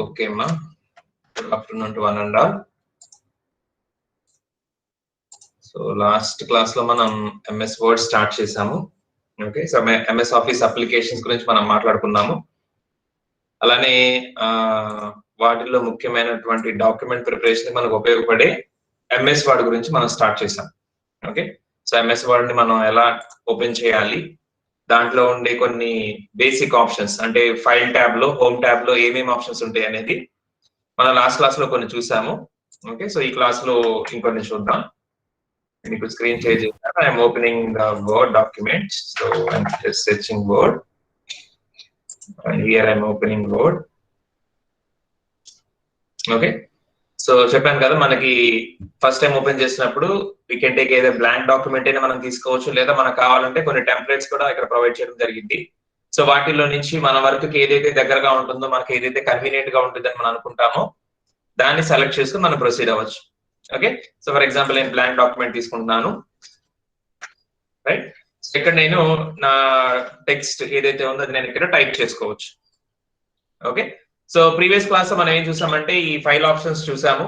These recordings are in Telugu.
ఓకే అమ్మా. Good afternoon to one and all. So last class లో మనం ఎంఎస్ వర్డ్ స్టార్ట్ చేసాము. Okay, so MS office applications గురించి మనం మాట్లాడుకున్నాము. అలానే వాటిల్లో ముఖ్యమైనటువంటి డాక్యుమెంట్ ప్రిపరేషన్ మనకు ఉపయోగపడే ఎంఎస్ వర్డ్ గురించి మనం స్టార్ట్ చేసాం. ఓకే, సో ఎంఎస్ వర్డ్ ని మనం ఎలా ఓపెన్ చేయాలి, దాంట్లో ఉండే కొన్ని బేసిక్ ఆప్షన్స్ అంటే ఫైల్ ట్యాబ్ లో, హోమ్ ట్యాబ్ లో ఏమేమి ఆప్షన్స్ ఉంటాయి అనేది మన లాస్ట్ క్లాస్ లో కొన్ని చూసాము. ఓకే, సో ఈ క్లాస్ లో ఇంకొన్ని చూద్దాం. మీకు స్క్రీన్ షేర్ చేస్తాను. I'm opening the word document. So I'm just searching word and here I'm opening Word. Okay, so చెప్పాను కదా, మనకి ఫస్ట్ టైం ఓపెన్ చేసినప్పుడు వీ కెన్ టేక్ ఏదో బ్లాంక్ డాక్యుమెంట్ అయినా మనం తీసుకోవచ్చు, లేదా మనకు కావాలంటే కొన్ని టెంప్లెట్స్ కూడా ఇక్కడ ప్రొవైడ్ చేయడం జరిగింది. సో వాటిలో నుంచి మన వర్క్ ఏదైతే దగ్గరగా ఉంటుందో, మనకి ఏదైతే కన్వీనియంట్ గా ఉంటుందని మనం అనుకుంటామో దాన్ని సెలెక్ట్ చేసుకుని మనం ప్రొసీడ్ అవ్వచ్చు. ఓకే, సో ఫర్ ఎగ్జాంపుల్ నేను బ్లాంక్ డాక్యుమెంట్ తీసుకుంటున్నాను. రైట్, ఇక్కడ నేను నా టెక్స్ట్ ఏదైతే ఉందో అది నేను ఇక్కడ టైప్ చేసుకోవచ్చు. ఓకే, సో ప్రీవియస్ క్లాస్ లో మనం ఏం చూసామంటే ఈ ఫైల్ ఆప్షన్స్ చూసాము.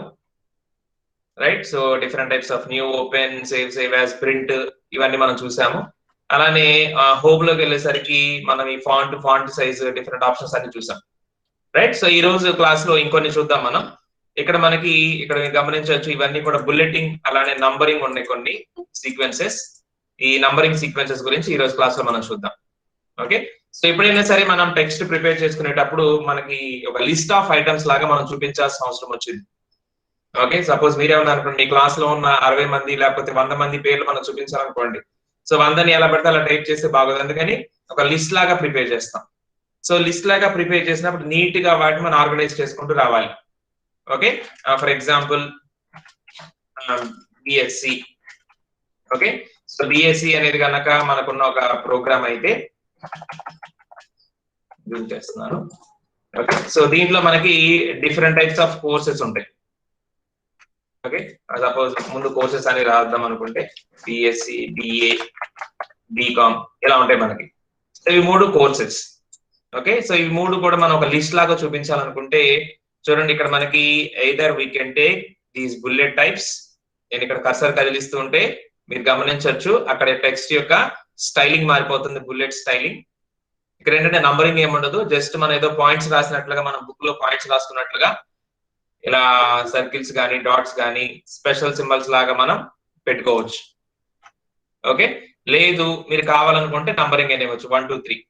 Right, so different types of new, open, save as, print, ఇవన్నీ మనం చూసాము. అలానే హోమ్ లోకి వెళ్ళేసరికి మనం ఈ ఫాంట్ సైజ్, డిఫరెంట్ ఆప్షన్స్ అన్ని చూసాం. రైట్, సో ఈ రోజు క్లాస్ లో ఇంకొన్ని చూద్దాం మనం. ఇక్కడ మనకి ఇక్కడ గమనించవచ్చు, ఇవన్నీ కూడా బుల్లెటింగ్ అలానే నంబరింగ్ ఉన్నాయి కొన్ని సీక్వెన్సెస్. ఈ నంబరింగ్ సీక్వెన్సెస్ గురించి ఈ రోజు క్లాస్ లో మనం చూద్దాం. ఓకే, సో ఎప్పుడైనా సరే మనం టెక్స్ట్ ప్రిపేర్ చేసుకునేటప్పుడు మనకి ఒక లిస్ట్ ఆఫ్ ఐటమ్స్ లాగా మనం చూపించాల్సిన అవసరం వచ్చింది. ఓకే, సపోజ్ మీరేమన్నా అనుకోండి, మీ క్లాస్ లో ఉన్న 60 మంది లేకపోతే 100 మంది పేర్లు మనం చూపించాలనుకోండి. సో 100ని ఎలా పెడితే అలా టైప్ చేస్తే బాగోదు, అందుకని ఒక లిస్ట్ లాగా ప్రిపేర్ చేస్తాం. సో లిస్ట్ లాగా ప్రిపేర్ చేసినప్పుడు నీట్ గా వాటిని మనం ఆర్గనైజ్ చేసుకుంటూ రావాలి. Okay, for example BSc. Okay, so BSc అనేది కనుక మనకున్న ఒక ప్రోగ్రామ్ అయితే చేస్తున్నాను. ఓకే, సో దీంట్లో మనకి డిఫరెంట్ టైప్స్ ఆఫ్ కోర్సెస్ ఉంటాయి. ఓకే, సపోజ్ ముందు కోర్సెస్ అని రాద్దాం అనుకుంటే బిఎస్సి, బిఏ, బీకామ్ ఇలా ఉంటాయి మనకి. సో ఇవి 3 కోర్సెస్. ఓకే, సో ఇవి 3 కూడా మనం ఒక లిస్ట్ లాగా చూపించాలనుకుంటే చూడండి, ఇక్కడ మనకి either we can take these bullet types. నేను ఇక్కడ కర్సర్ కదిలిస్తూ ఉంటే మీరు గమనించవచ్చు, అక్కడ టెక్స్ట్ యొక్క స్టైలింగ్ మారిపోతుంది, బుల్లెట్ స్టైలింగ్. ఇక్కడ ఏంటంటే నంబరింగ్ ఏముండదు, జస్ట్ మనం ఏదో పాయింట్స్ రాసినట్లుగా, మనం బుక్ లో పాయింట్స్ రాసుకున్నట్లుగా ఇలా సర్కిల్స్ కానీ, డాట్స్ కానీ, స్పెషల్ సింబల్స్ లాగా మనం పెట్టుకోవచ్చు. ఓకే, లేదు మీరు కావాలనుకుంటే నంబరింగ్ అనేవచ్చు 1 2 3.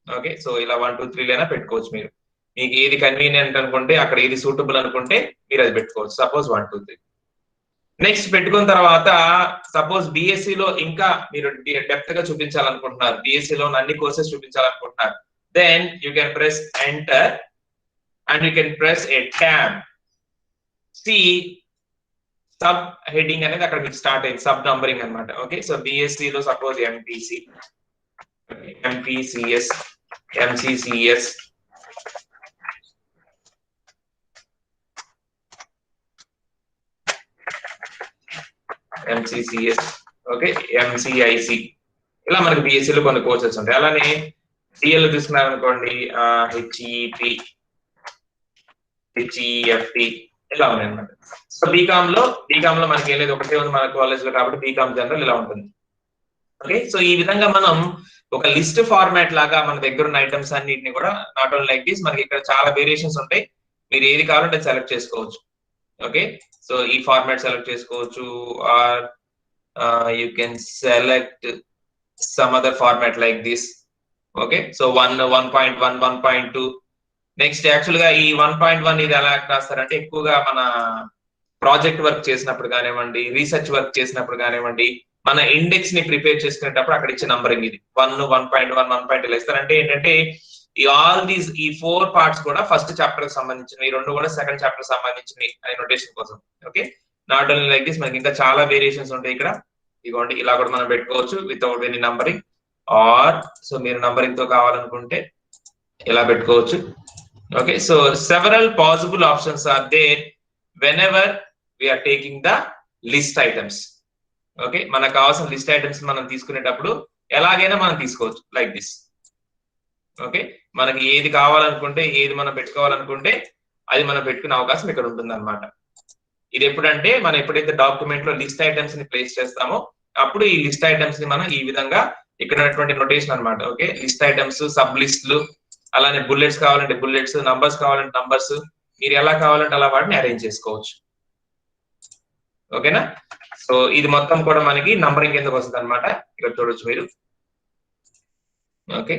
ఓకే, సో ఇలా 1 2 3 లైనా పెట్టుకోవచ్చు. మీకు ఏది కన్వీనియంట్ అనుకుంటే, అక్కడ ఏది సూటబుల్ అనుకుంటే మీరు అది పెట్టుకోవచ్చు. సపోజ్ 1 2 3. నెక్స్ట్ పెట్టుకున్న తర్వాత సపోజ్ బిఎస్సి లో ఇంకా మీరు డెప్త్ గా చూపించాలనుకుంటున్నారు, బిఎస్సి లో అన్ని కోర్సెస్ చూపించాలనుకుంటున్నారు, then you can press enter and you can press a tab. C sub heading అనేది అక్కడ మీకు స్టార్ట్ అయింది, సబ్ నంబరింగ్ అనమాట. ఓకే, సో బిఎస్సి లో suppose MPC, MPCS, MCCS, MCCS, okay, MCIC, ఇలా మనకి బిఎస్సి లో కొన్ని కోర్సెస్ ఉంటాయి. అలానే సిఎల్ తీసుకున్నారనుకోండి, హెచ్ఈపి, హెచ్ఈఎఫ్టి, ఇలా ఉన్నాయి అనమాట. సో బీకామ్ లో మనకి ఏం లేదు, ఒకటే ఉంది మన కాలేజ్ లో కాబట్టి బీకామ్ జనరల్ ఇలా ఉంటుంది. ఓకే, సో ఈ విధంగా మనం ఒక లిస్ట్ ఫార్మాట్ లాగా మన దగ్గర ఉన్న ఐటమ్స్ అన్నిటిని కూడా, నాట్ ఓన్లీ లైక్ దిస్, మనకి ఇక్కడ చాలా వేరియేషన్స్ ఉంటాయి, మీరు ఏది కావాలంటే సెలెక్ట్ చేసుకోవచ్చు. ఓకే, సో ఈ ఫార్మాట్ సెలెక్ట్ చేసుకోవచ్చు, or you can select some other format like this. Okay, so 1.1, 1.2. Next యాక్చువల్ గా ఈ 1.1 ఇది ఎలా రాస్తారంటే, ఎక్కువగా మన ప్రాజెక్ట్ వర్క్ చేసినప్పుడు కానివ్వండి, రీసెర్చ్ వర్క్ చేసినప్పుడు కానివ్వండి, మన ఇండెక్స్ ని ప్రిపేర్ చేసుకునేటప్పుడు అక్కడ ఇచ్చే నంబరింగ్ ఇది 1, 1.1, 1.2 ఇస్తారంటే ఏంటంటే ఈ 4 పార్ట్స్ కూడా ఫస్ట్ చాప్టర్ కి సంబంధించినవి, 2 కూడా సెకండ్ చాప్టర్ సంబంధించినవి అనే నోటేషన్ కోసం. Okay, not only like this, మనకి ఇంకా చాలా వేరియేషన్స్ ఉంటాయి ఇక్కడ. ఇదిగోండి, ఇలా కూడా మనం పెట్టుకోవచ్చు without any numbering, or so మీరు నంబరింగ్ తో కావాలనుకుంటే ఇలా పెట్టుకోవచ్చు. Okay, so several possible options are there whenever we're taking the list items. Okay, మనకు కావాల్సిన లిస్ట్ ఐటమ్స్ మనం తీసుకునేటప్పుడు ఎలాగైనా మనం తీసుకోవచ్చు లైక్ దిస్. ఓకే, మనకి ఏది కావాలనుకుంటే, ఏది మనం పెట్టుకోవాలనుకుంటే అది మనం పెట్టుకునే అవకాశం ఇక్కడ ఉంటుంది అనమాట. ఇది ఎప్పుడంటే మనం ఎప్పుడైతే డాక్యుమెంట్ లో లిస్ట్ ఐటమ్స్ ని ప్లేస్ చేస్తామో అప్పుడు ఈ లిస్ట్ ఐటమ్స్ ని మనం ఈ విధంగా ఇక్కడ ఉన్నటువంటి నొటేషన్ అనమాట. ఓకే, లిస్ట్ ఐటమ్స్, సబ్ లిస్టులు, అలానే బుల్లెట్స్ కావాలంటే బుల్లెట్స్, నంబర్స్ కావాలంటే నంబర్స్, మీరు ఎలా కావాలంటే అలా వాటిని అరేంజ్ చేసుకోవచ్చు. ఓకేనా? సో ఇది మొత్తం కూడా మనకి నంబరింగ్ కిందకు వస్తుంది అనమాట. ఇక్కడ చూడొచ్చు మీరు. Okay,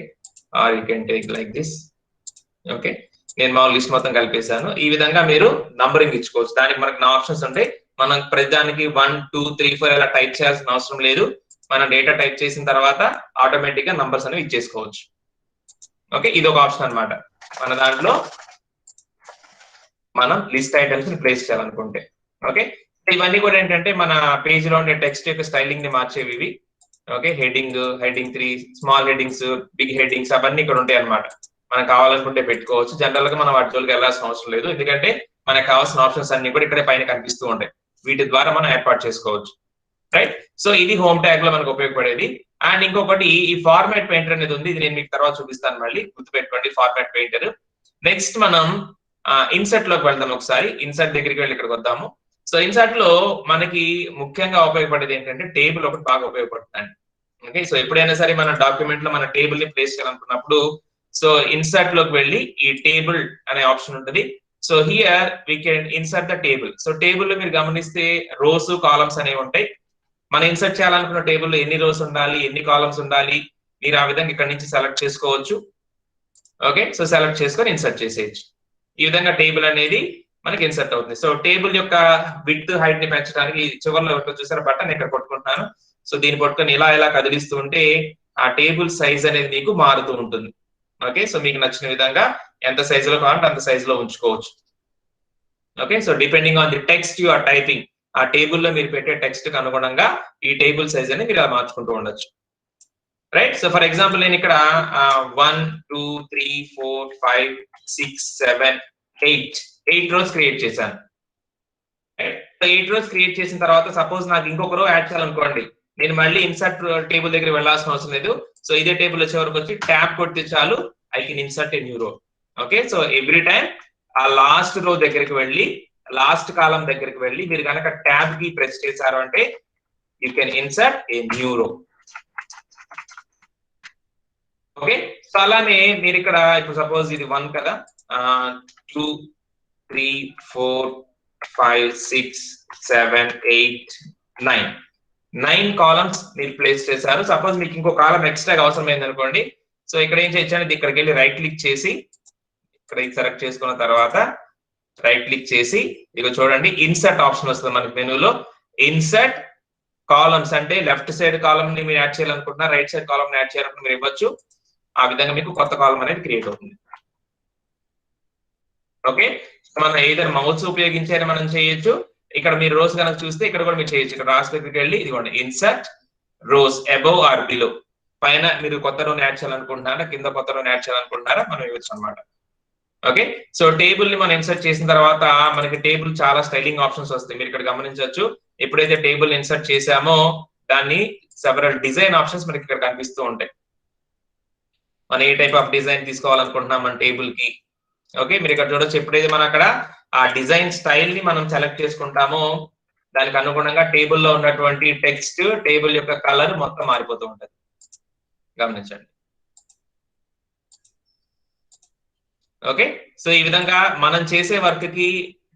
or you can take like this. Okay, నేను మా లిస్ట్ మొత్తం కలిపేశాను. ఈ విధంగా మీరు నంబరింగ్ ఇచ్చుకోవచ్చు. దానికి మనకి నా ఆప్షన్స్ ఉంటాయి. మనం ప్రతిదానికి 1 2 3 4 ఇలా టైప్ చేయాల్సిన అవసరం లేదు. మనం డేటా టైప్ చేసిన తర్వాత ఆటోమేటిక్ గా నంబర్స్ అనేవి ఇచ్చేసుకోవచ్చు. ఓకే, ఇది ఒక ఆప్షన్ అనమాట మన దాంట్లో మనం లిస్ట్ ఐటమ్స్ ని ప్లేస్ చేయాలనుకుంటే. ఓకే, ఇవన్నీ కూడా ఏంటంటే మన పేజ్ లో ఉండే టెక్స్ట్ యొక్క స్టైలింగ్ ని మార్చేవి ఇవి. Okay, heading, heading 3, small headings, big headings అవన్నీ ఇక్కడ ఉంటాయి అనమాట. మనకు కావాలనుకుంటే పెట్టుకోవచ్చు. జనరల్ గా మనం వాటి జోలికి వెళ్ళాల్సిన అవసరం లేదు, ఎందుకంటే మనకు కావాల్సిన ఆప్షన్స్ అన్ని కూడా ఇక్కడే పైన కనిపిస్తూ ఉంటాయి. వీటి ద్వారా మనం ఏర్పాటు చేసుకోవచ్చు. రైట్, సో ఇది హోమ్ ట్యాగ్ లో మనకు ఉపయోగపడేది. అండ్ ఇంకొకటి ఈ ఫార్మాట్ పెయింటర్ అనేది ఉంది. ఇది నేను మీకు తర్వాత చూపిస్తాను, మళ్ళీ గుర్తుపెట్టుకోండి ఫార్మాట్ పెయింటర్. నెక్స్ట్ మనం ఇన్సర్ట్ లోకి వెళ్దాం. ఒకసారి ఇన్సర్ట్ దగ్గరికి వెళ్ళి ఇక్కడికి వద్దాము. సో ఇన్సర్ట్ లో మనకి ముఖ్యంగా ఉపయోగపడేది ఏంటంటే టేబుల్ ఒకటి బాగా ఉపయోగపడుతుంది. ఓకే, సో ఎప్పుడైనా సరే మన డాక్యుమెంట్ లో మన టేబుల్ ని ప్లేస్ చేయాలనుకున్నప్పుడు సో ఇన్సర్ట్ లోకి వెళ్ళి ఈ టేబుల్ అనే ఆప్షన్ ఉంటుంది. So here we can insert the table. So table లో మీరు గమనిస్తే రోస్, కాలమ్స్ అనేవి ఉంటాయి. మనం ఇన్సర్ట్ చేయాలనుకున్న టేబుల్ లో ఎన్ని రోస్ ఉండాలి, ఎన్ని కాలమ్స్ ఉండాలి, మీరు ఆ విధంగా ఇక్కడ నుంచి సెలెక్ట్ చేసుకోవచ్చు. ఓకే, సో సెలెక్ట్ చేసుకొని ఇన్సర్ట్ చేసేయచ్చు. ఈ విధంగా టేబుల్ అనేది మనకి ఇన్సర్ట్ అవుతుంది. సో టేబుల్ యొక్క విడ్త్, హైట్ ని పెంచడానికి చివరిలో చూసారా బటన్ ఇక్కడ కొట్టుకుంటున్నాను. సో దీన్ని పట్టుకొని ఇలా కదిలిస్తూ ఉంటే ఆ టేబుల్ సైజ్ అనేది మీకు మారుతూ ఉంటుంది. ఓకే, సో మీకు నచ్చిన విధంగా ఎంత సైజులో కావాలంటే అంత సైజులో ఉంచుకోవచ్చు. Okay, so depending on the text you are typing, ఆ టేబుల్ లో మీరు పెట్టే టెక్స్ట్ కి అనుగుణంగా ఈ టేబుల్ సైజ్ అనేది మీరు మార్చుకుంటూ ఉండొచ్చు. రైట్, సో ఫర్ ఎగ్జాంపుల్ నేను ఇక్కడ 1 2 3 4 5 6 7 8 రోస్ క్రియేట్ చేశాను. 8 రోస్ క్రియేట్ చేసిన తర్వాత సపోజ్ నాకు ఇంకొక రో యాడ్ చేయాలనుకోండి, నేను మళ్ళీ ఇన్సర్ట్ టేబుల్ దగ్గర వెళ్ళాల్సిన అవసరం లేదు. సో ఇదే టేబుల్ వచ్చే వరకు వచ్చి ట్యాబ్ కొడితే చాలు, I can insert a new రో. ఓకే, సో ఎవ్రీ టైం ఆ లాస్ట్ రో దగ్గరికి వెళ్ళి, లాస్ట్ కాలం దగ్గరికి వెళ్ళి మీరు కనుక ట్యాబ్ కి ప్రెస్ చేశారు అంటే you can insert a new రో. ఓకే, సో అలానే మీరు ఇక్కడ ఇప్పుడు సపోజ్ ఇది 1 కదా, 2 3 4 5 6 7 8 9 కాలమ్స్ మీరు ప్లేస్ చేశారు. సపోజ్ మీకు ఇంకో కాలం ఎక్స్ట్రా అవసరం అయింది అనుకోండి, సో ఇక్కడ ఏం చేయొచ్చు అనేది ఇక్కడికి వెళ్ళి రైట్ క్లిక్ చేసి ఇక్కడ సెలెక్ట్ చేసుకున్న తర్వాత రైట్ క్లిక్ చేసి ఇక చూడండి ఇన్సర్ట్ ఆప్షన్ వస్తుంది మనకి మెనూలో. ఇన్సర్ట్ కాలమ్స్ అంటే లెఫ్ట్ సైడ్ కాలమ్ ని మీరు యాడ్ చేయాలనుకుంటున్నా, రైట్ సైడ్ కాలమ్ ని యాడ్ చేయాలనుకుంటే మీరు ఇవ్వచ్చు. ఆ విధంగా మీకు కొత్త కాలం అనేది క్రియేట్ అవుతుంది. ఓకే, మనం ఏదైనా మౌస్ ఉపయోగించి మనం చేయొచ్చు. ఇక్కడ మీరు రోస్ కనుక చూస్తే ఇక్కడ కూడా మీరు చేయొచ్చు. ఇక్కడ రాస్ దగ్గరికి వెళ్ళి ఇదిగోండి insert rows above or below, పైన మీరు కొత్త రోని యాడ్ చేయాలనుకుంటున్నారా, కింద కొత్త రోని యాడ్ చేయాలనుకుంటున్నారా మనం ఇవ్వచ్చు అనమాట. ఓకే, సో టేబుల్ ని మనం ఇన్సర్ట్ చేసిన తర్వాత మనకి టేబుల్ చాలా స్టైలింగ్ ఆప్షన్స్ వస్తాయి. మీరు ఇక్కడ గమనించవచ్చు. ఎప్పుడైతే టేబుల్ ఇన్సర్ట్ చేసామో దాన్ని సెవరల్ డిజైన్ ఆప్షన్స్ మనకి ఇక్కడ కనిపిస్తూ ఉంటాయి. మనం ఏ టైప్ ఆఫ్ డిజైన్ తీసుకోవాలనుకుంటున్నాం మన టేబుల్ కి. ఓకే, మీరు ఇక్కడ చూడొచ్చు. ఎప్పుడైతే మనం అక్కడ ఆ డిజైన్ స్టైల్ ని మనం సెలెక్ట్ చేసుకుంటామో దానికి అనుగుణంగా టేబుల్ లో ఉన్నటువంటి టెక్స్ట్, టేబుల్ యొక్క కలర్ మొత్తం మారిపోతూ ఉంటుంది. గమనించండి. ఓకే, సో ఈ విధంగా మనం చేసే వర్క్ కి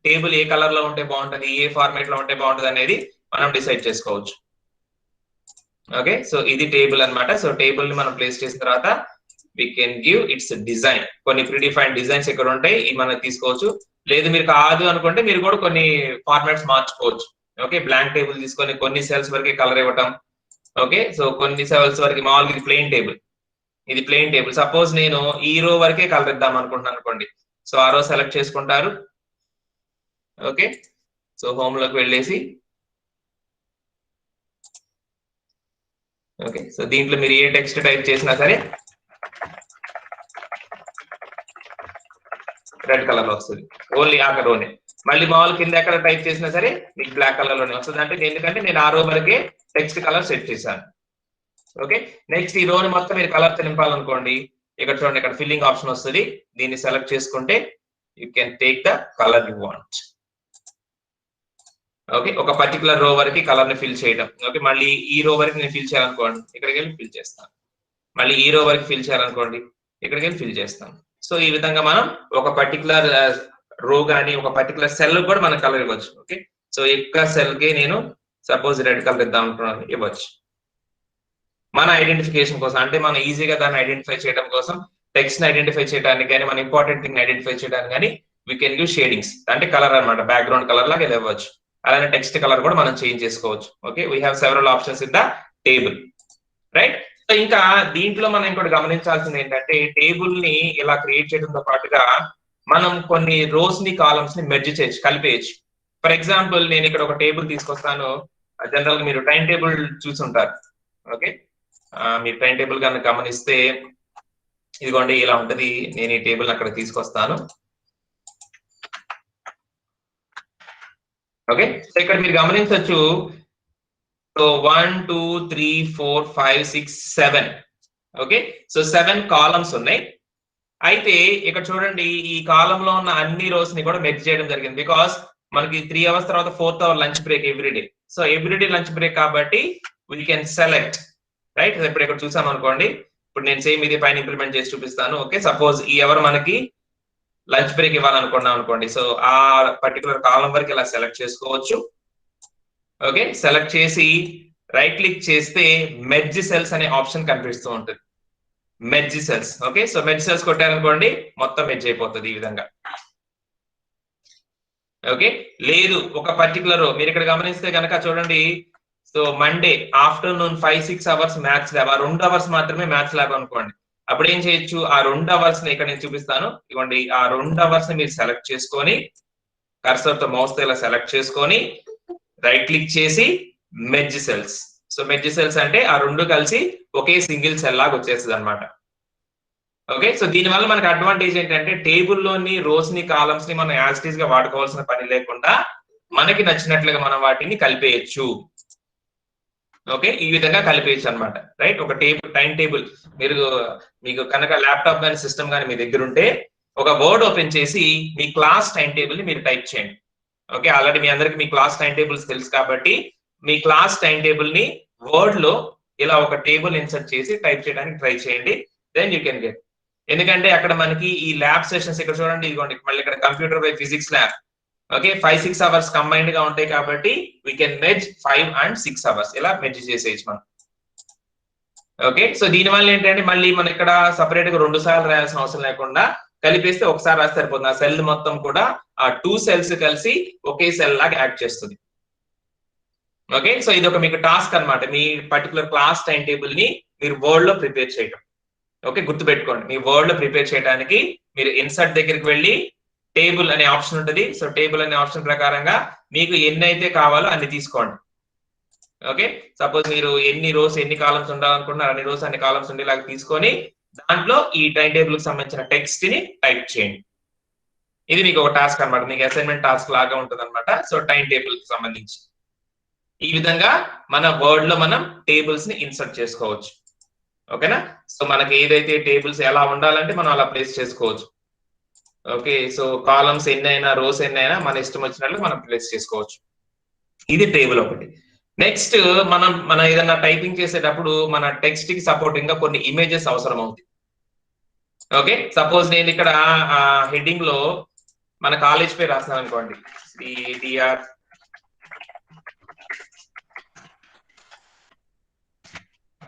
టేబుల్ ఏ కలర్ లో ఉంటే బాగుంటుంది, ఏ ఫార్మాట్ లో ఉంటే బాగుంటుంది అనేది మనం డిసైడ్ చేసుకోవచ్చు. ఓకే, సో ఇది టేబుల్ అన్నమాట. సో టేబుల్ ని మనం ప్లేస్ చేసిన తర్వాత we can give its design. కొన్ని ప్రీడిఫైన్డ్ డిజైన్స్ ఇక్కడ ఉంటాయి, ఇవి మనం తీసుకోవచ్చు. లేదు మీరు కాదు అనుకుంటే మీరు కూడా కొన్ని ఫార్మాట్స్ మార్చుకోవచ్చు. ఓకే, బ్లాంక్ టేబుల్ తీసుకొని కొన్ని సెల్స్ వరకే కలర్ ఇవ్వటం. ఓకే, సో కొన్ని సెల్స్ వరకు మామూలుగా ఇది ప్లెయిన్ టేబుల్, ఇది ప్లెయిన్ టేబుల్. సపోజ్ నేను ఈ రో వరకే కలర్ ఇద్దాం అనుకుంటున్నాను అనుకోండి, సో ఆ రో సెలెక్ట్ చేసుకుంటారు. ఓకే, సో హోమ్ లోకి వెళ్ళేసి ఓకే, సో దీంట్లో మీరు ఏ టెక్స్ట్ టైప్ చేసినా సరే రెడ్ కలర్ లో వస్తుంది, ఓన్లీ ఆ రోనే. మళ్ళీ మామూలు కింద ఎక్కడ టైప్ చేసినా సరే మీకు బ్లాక్ కలర్ లోనే వస్తుంది. అంటే ఎందుకంటే నేను ఆ రో వరకే టెక్స్ట్ కలర్ సెట్ చేశాను. ఓకే, నెక్స్ట్ ఈ రోని మొత్తం మీరు కలర్ నింపాలనుకోండి, ఇక్కడ చూడండి, ఇక్కడ ఫిల్లింగ్ ఆప్షన్ వస్తుంది. దీన్ని సెలెక్ట్ చేసుకుంటే you can take the colour you want. Okay, ఒక పర్టికులర్ రో వరకు కలర్ ని ఫిల్ చేయడం. ఓకే, మళ్ళీ ఈ రో వరకు నేను ఫిల్ చేయాలనుకోండి, ఇక్కడికి వెళ్ళి ఫిల్ చేస్తాను. మళ్ళీ ఈ రో వరకు ఫిల్ చేయాలనుకోండి, ఇక్కడికి వెళ్ళి ఫిల్ చేస్తాను. సో ఈ విధంగా మనం ఒక పర్టికులర్ రో కానీ ఒక పర్టికులర్ సెల్ కూడా మనం కలర్ ఇవ్వచ్చు. ఓకే, సో ఎక్కువ సెల్ కి నేను సపోజ్ రెడ్ కలర్ ఇద్దాం అనుకున్నాను, ఇవ్వచ్చు. మన ఐడెంటిఫికేషన్ కోసం, అంటే మనం ఈజీగా దాన్ని ఐడెంటిఫై చేయడం కోసం, టెక్స్ట్ ని ఐడెంటిఫై చేయడానికి కానీ, మన ఇంపార్టెంట్ థింగ్ ఐడెంటిఫై చేయడానికి కానీ వీ కెన్ గివ్ షేడింగ్స్, అంటే కలర్ అనమాట, బ్యాక్గ్రౌండ్ కలర్ లాగా ఇవ్వచ్చు. అలానే టెక్స్ట్ కలర్ కూడా మనం చేంజ్ చేసుకోవచ్చు. Okay, we have several options in the table, right. So ఇంకా దీంట్లో మనం ఇంకోటి గమనించాల్సింది ఏంటంటే, టేబుల్ ని ఇలా క్రియేట్ చేయడంతో పాటుగా మనం కొన్ని రోస్ ని కాలమ్స్ ని మెర్జ్ చేయొచ్చు, కలిపేయచ్చు. ఫర్ ఎగ్జాంపుల్ నేను ఇక్కడ ఒక టేబుల్ తీసుకొస్తాను. జనరల్ గా మీరు టైం టేబుల్ చూసుంటారు. ఓకే, మీరు టైం టేబుల్ కనుక గమనిస్తే ఇదిగోండి ఇలా ఉంటది. నేను ఈ టేబుల్ అక్కడ తీసుకొస్తాను. ఓకే, సో ఇక్కడ మీరు గమనించవచ్చు. సో 1 2 3 4 5 6 7. ఓకే, సో 7 కాలమ్స్ ఉన్నాయి. అయితే ఇక్కడ చూడండి, ఈ కాలం లో ఉన్న అన్ని రోస్ ని కూడా మెర్జ్ చేయడం జరిగింది. బికాస్ మనకి 3 అవర్స్ తర్వాత 4th hour lunch break everyday. So everyday lunch break కాబట్టి వీ కెన్ సెలెక్ట్, రైట్. ఇప్పుడు ఇక్కడ చూసాం అనుకోండి, ఇప్పుడు నేను సేమ్ ఇది పైన ఇంప్లిమెంట్ చేసి చూపిస్తాను. ఓకే, సపోజ్ ఈ ఎవరు మనకి లంచ్ బ్రేక్ ఇవ్వాలనుకున్నాం అనుకోండి. సో ఆ పర్టికులర్ కాలం వరకు ఇలా సెలెక్ట్ చేసుకోవచ్చు. ఓకే, సెలెక్ట్ చేసి రైట్ క్లిక్ చేస్తే మెర్జ్ సెల్స్ అనే ఆప్షన్ కనిపిస్తూ ఉంటుంది. Merge cells. Okay, so merge cells కొట్టారనుకోండి, మొత్తం మెర్జ్ అయిపోతుంది ఈ విధంగా. ఓకే, లేదు ఒక పర్టికులర్ మీరు ఇక్కడ గమనిస్తే కనుక చూడండి. So Monday afternoon 5-6 hours maths lab, ఆ 2 అవర్స్ మాత్రమే మ్యాథ్స్ ల్యాబ్ అనుకోండి. అప్పుడు ఏం చేయొచ్చు, ఆ 2 అవర్స్ ని ఇక్కడ నేను చూపిస్తాను. ఇవ్వండి, ఆ 2 అవర్స్ ని మీరు సెలెక్ట్ చేసుకొని కర్సర్ తో మౌస్ తో ఇలా సెలెక్ట్ చేసుకొని రైట్ క్లిక్ చేసి merge cells. So merge cells అంటే ఆ 2 కలిసి ఒకే సింగిల్ సెల్ లాగా వచ్చేస్తుంది అనమాట. ఓకే, సో దీనివల్ల మనకి అడ్వాంటేజ్ ఏంటంటే, టేబుల్లోని రోస్ ని కాలమ్స్ ని మనం యాజ్ ఇట్ ఈస్ గా వాడుకోవాల్సిన పని లేకుండా మనకి నచ్చినట్లుగా మనం వాటిని కలిపేయచ్చు. ఓకే, ఈ విధంగా కలిపేయచ్చు అనమాట, రైట్. ఒక టేబుల్, టైం టేబుల్ మీకు కనుక ల్యాప్టాప్ కానీ సిస్టమ్ కానీ మీ దగ్గర ఉంటే, ఒక వర్డ్ ఓపెన్ చేసి మీ క్లాస్ టైం టేబుల్ ని మీరు టైప్ చేయండి. ఓకే, ఆల్రెడీ మీ అందరికి మీ క్లాస్ టైం టేబుల్స్ తెలుసు కాబట్టి మీ క్లాస్ టైం టేబుల్ ని వర్డ్ లో ఇలా ఒక టేబుల్ ఇన్సర్ట్ చేసి టైప్ చేయడానికి ట్రై చేయండి. Then you can get. ఎందుకంటే అక్కడ మనకి ఈ ల్యాబ్ సెషన్స్ ఇక్కడ చూడండి, ఇదిగోండి మళ్ళీ ఇక్కడ computer by physics lab. Okay, 5-6 hours combined గా ఉంటాయి కాబట్టి we can merge 5 and 6 hours ఇలా మెర్జ్ చేసేయచ్చు మనం. ఓకే, సో దీనివల్ల ఏంటంటే మళ్ళీ మనం ఇక్కడ సపరేట్ గా 2 సార్లు రాయాల్సిన అవసరం లేకుండా కలిపేస్తే ఒకసారి రాస్తే సరిపోతుంది. ఆ సెల్ మొత్తం కూడా ఆ 2 సెల్స్ కలిసి ఒకే సెల్ లాగా యాక్ట్ చేస్తుంది. ఓకే, సో ఇది ఒక మీకు టాస్క్ అన్నమాట, మీ పర్టికులర్ క్లాస్ టైం టేబుల్ ని మీరు వర్డ్ లో ప్రిపేర్ చేయడం. ఓకే, గుర్తుపెట్టుకోండి, మీ వర్డ్ లో ప్రిపేర్ చేయడానికి మీరు ఇన్సర్ట్ దగ్గరికి వెళ్ళి టేబుల్ అనే ఆప్షన్ ఉంటుంది. సో టేబుల్ అనే ఆప్షన్ ప్రకారంగా మీకు ఎన్ని అయితే కావాలో అన్ని తీసుకోండి. ఓకే, సపోజ్ మీరు ఎన్ని రోస్ ఎన్ని కాలమ్స్ ఉండాలనుకుంటున్నారు, అన్ని రోస్ అన్ని కాలమ్స్ ఉండేలాగా తీసుకొని దాంట్లో ఈ టైం టేబుల్ కి సంబంధించిన టెక్స్ట్ ని టైప్ చేయండి. ఇది మీకు ఒక టాస్క్ అన్నమాట, మీకు అసైన్మెంట్ టాస్క్ లాగా ఉంటుంది అనమాట. సో టైం టేబుల్ కి సంబంధించి ఈ విధంగా మన వర్డ్ లో మనం టేబుల్స్ ని ఇన్సర్ట్ చేసుకోవచ్చు. ఓకేనా, సో మనకి ఏదైతే టేబుల్స్ ఎలా ఉండాలంటే మనం అలా ప్లేస్ చేసుకోవచ్చు. ఓకే, సో కాలమ్స్ ఎన్ని అయినా రోస్ ఎన్ని అయినా మన ఇష్టం వచ్చినట్లు మనం ప్లేస్ చేసుకోవచ్చు. ఇది టేబుల్ ఒకటి. నెక్స్ట్ మనం ఏదైనా టైపింగ్ చేసేటప్పుడు మన టెక్స్ట్ కి సపోర్టింగ్ గా కొన్ని ఇమేజెస్ అవసరం అవుతుంది. ఓకే, సపోజ్ నేను ఇక్కడ హెడ్డింగ్ లో మన కాలేజ్ పేరు రాస్తాను అనుకోండి, సిడిఆర్